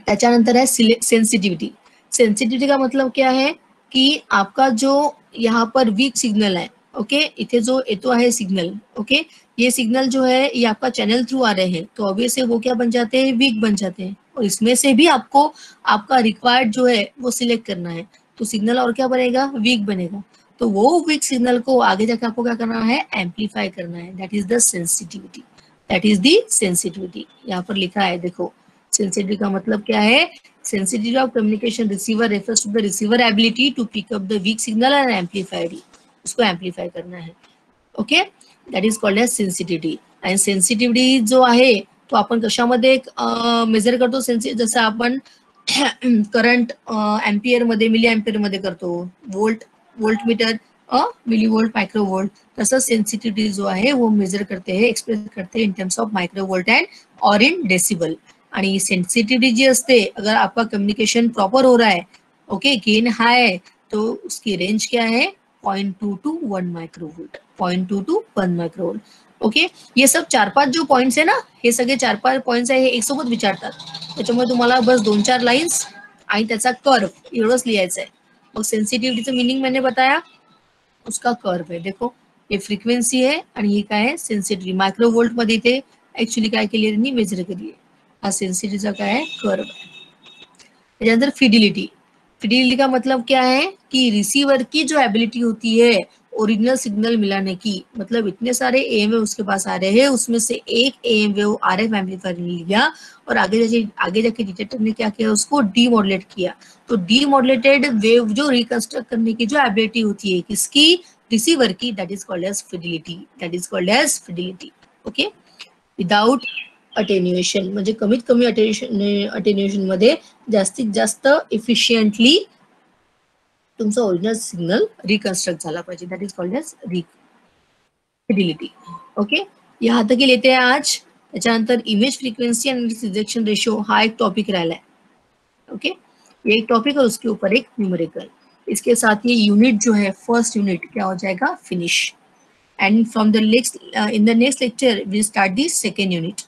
त्याच्यानंतर है सेंसिटिविटी. सेंसिटिविटी का मतलब क्या है कि आपका जो यहाँ पर वीक सिग्नल है, ओके, इथे जो येतो आहे सिग्नल, ओके, ये सिग्नल जो है ये आपका चैनल थ्रू आ रहे हैं, तो ऑब्वियसली वो क्या बन जाते हैं, वीक बन जाते हैं. और इसमें से भी आपको आपका रिक्वायर्ड जो है वो सिलेक्ट करना है. तो सिग्नल और क्या बनेगा, वीक बनेगा. तो वो वीक सिग्नल को आगे जाकर आपको क्या करना है, एम्पलीफाई करना है. That is the sensitivity. That is the sensitivity. यहाँ पर लिखा है, देखो सेंसिटिविटी का मतलब क्या है, sensitivity of communication receiver refers to the receiver ability to pick up the weak signal and amplify it. उसको amplify करना है. Okay, that is called as sensitivity. आणि sensitivity जो आहे तो आपण कशामध्ये मेजर करतो, जसं आपण करंट एम्पियर मध्ये, मिली एम्पियर मध्ये करतो, volt meter milli volt micro volt, तसं सेंसिटिविटी जो आहे वो मेजर करते हैं, एक्सप्रेस करते हैं in terms of micro volt and और इन डेसिबल. आणि सेंसिटिविटी जी असते, अगर आपका कम्युनिकेशन प्रॉपर हो रहा है, ओके, गेन हाई है, तो उसकी रेंज क्या है, 0.2 to 1 microvolt. 0.2 to 1 microvolt. Okay, ये सब 4-5 जो पॉइंट्स आहे ना, हे सगळे 4-5 पॉइंट्स आहे, हे एक सोबत विचारतात. त्याच्यामुळे तुम्हाला बस 2-4 लाइन्स आणि त्याचा कर्व एवढंच लिहायचं आहे. मग सेंसिटिविटीचं मीनिंग मैंने बताया, उसका कर्व है. देखो ये फ्रीक्वेंसी है आणि ही काय आहे, सेंसिटिव्हिटी. मायक्रोवोल्ट मध्ये इथे ऍक्च्युली काय केली त्यांनी मेजर केली आहे. हा सेंसिटिव्हचा काय आहे कर्व आहे. त्याच्यानंतर फिडिलिटी. फिडिलिटी का मतलब क्या है कि रिसीवर की जो एबिलिटी होती है ओरिजिनल सिग्नल मिलाने की, मतलब इतने सारे एएम वेव उसके पास आ रहे हैं, उसमें से एक एएम वेव आरएफ एम्पलीफायर ने लिया और आगे जाके डिटेक्टर ने क्या किया, उसको डीमॉड्यूलेट किया. तो डीमॉड्यूलेटेड वेव जो रिकंस्ट्रक्ट करने की जो एबिलिटी होती है किसकी, रिसीवर की, that is called as fidelity. That is called as fidelity. Okay. Without attenuation म्हणजे कमीत कमी अटेन्युएशन मध्ये जास्तीत जास्त इफिशियंटली तुमचा ओरिजिनल सिग्नल रिकन्स्ट्रक्ट झाला पाहिजे. That is called as fidelity. Okay. यहाँ तक लेते हैं आज. त्याच्यानंतर image frequency and rejection ratio हा एक टॉपिक राहिला है. ओके. ये एक टॉपिक और उसके ऊपर एक न्यूमेरिकल. इसके साथ ये यूनिट जो है फर्स्ट यूनिट क्या हो जाएगा, finish. And from the next in the next lecture we start the second unit.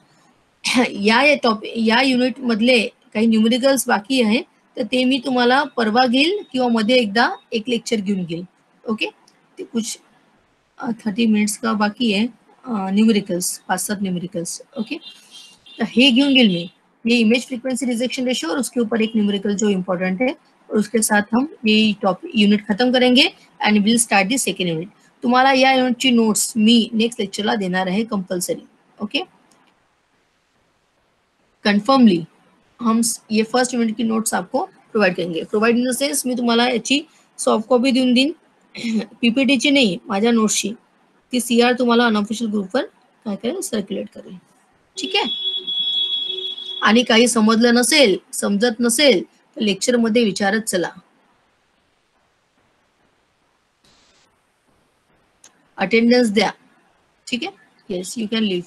या युनिट मधले काही न्यूमेरिकल्स बाकी आहे तर ते मी तुम्हाला परवा घेईल किंवा मध्ये एकदा एक लेक्चर घेऊन घेईल. ओके. ते कुछ 30 मिनिट्स का बाकी है न्यूमेरिकल्स, 5-7 न्यूमेरिकल्स. ओके. तर हे घेऊन घेईल मी. ये इमेज फ्रीक्वेंसी रिजेक्शन रेशियो और उसके ऊपर एक न्यूमेरिकल जो इम्पोर्टेंट है और उसके साथ हम ये टॉपिक यूनिट खत्म करेंगे and will start the second unit. तुम्हाला या युनिटची नोट्स मी नेक्स्ट लेक्चरला देणार आहे कंपल्सरी. ओके. कन्फर्मली हम ये फर्स्ट यूनिट की नोट्स आपको प्रोव्हाइड करेंगे. प्रोव्हाइड इन द सेन्स मी तुम्हाला याची सॉफ्ट कॉपी देऊन देईन, पीपीटीची नाही, माझ्या नोट्सची. ती सीआर तुम्हाला अनऑफिशियल ग्रुपवर काय करेल, सर्क्युलेट करेल. ठीक आहे. आणि काही समजलं नसेल, समजत नसेल तर लेक्चर मध्ये विचारत चला. अटेंडन्स द्या. ठीक आहे. Yes, you can live.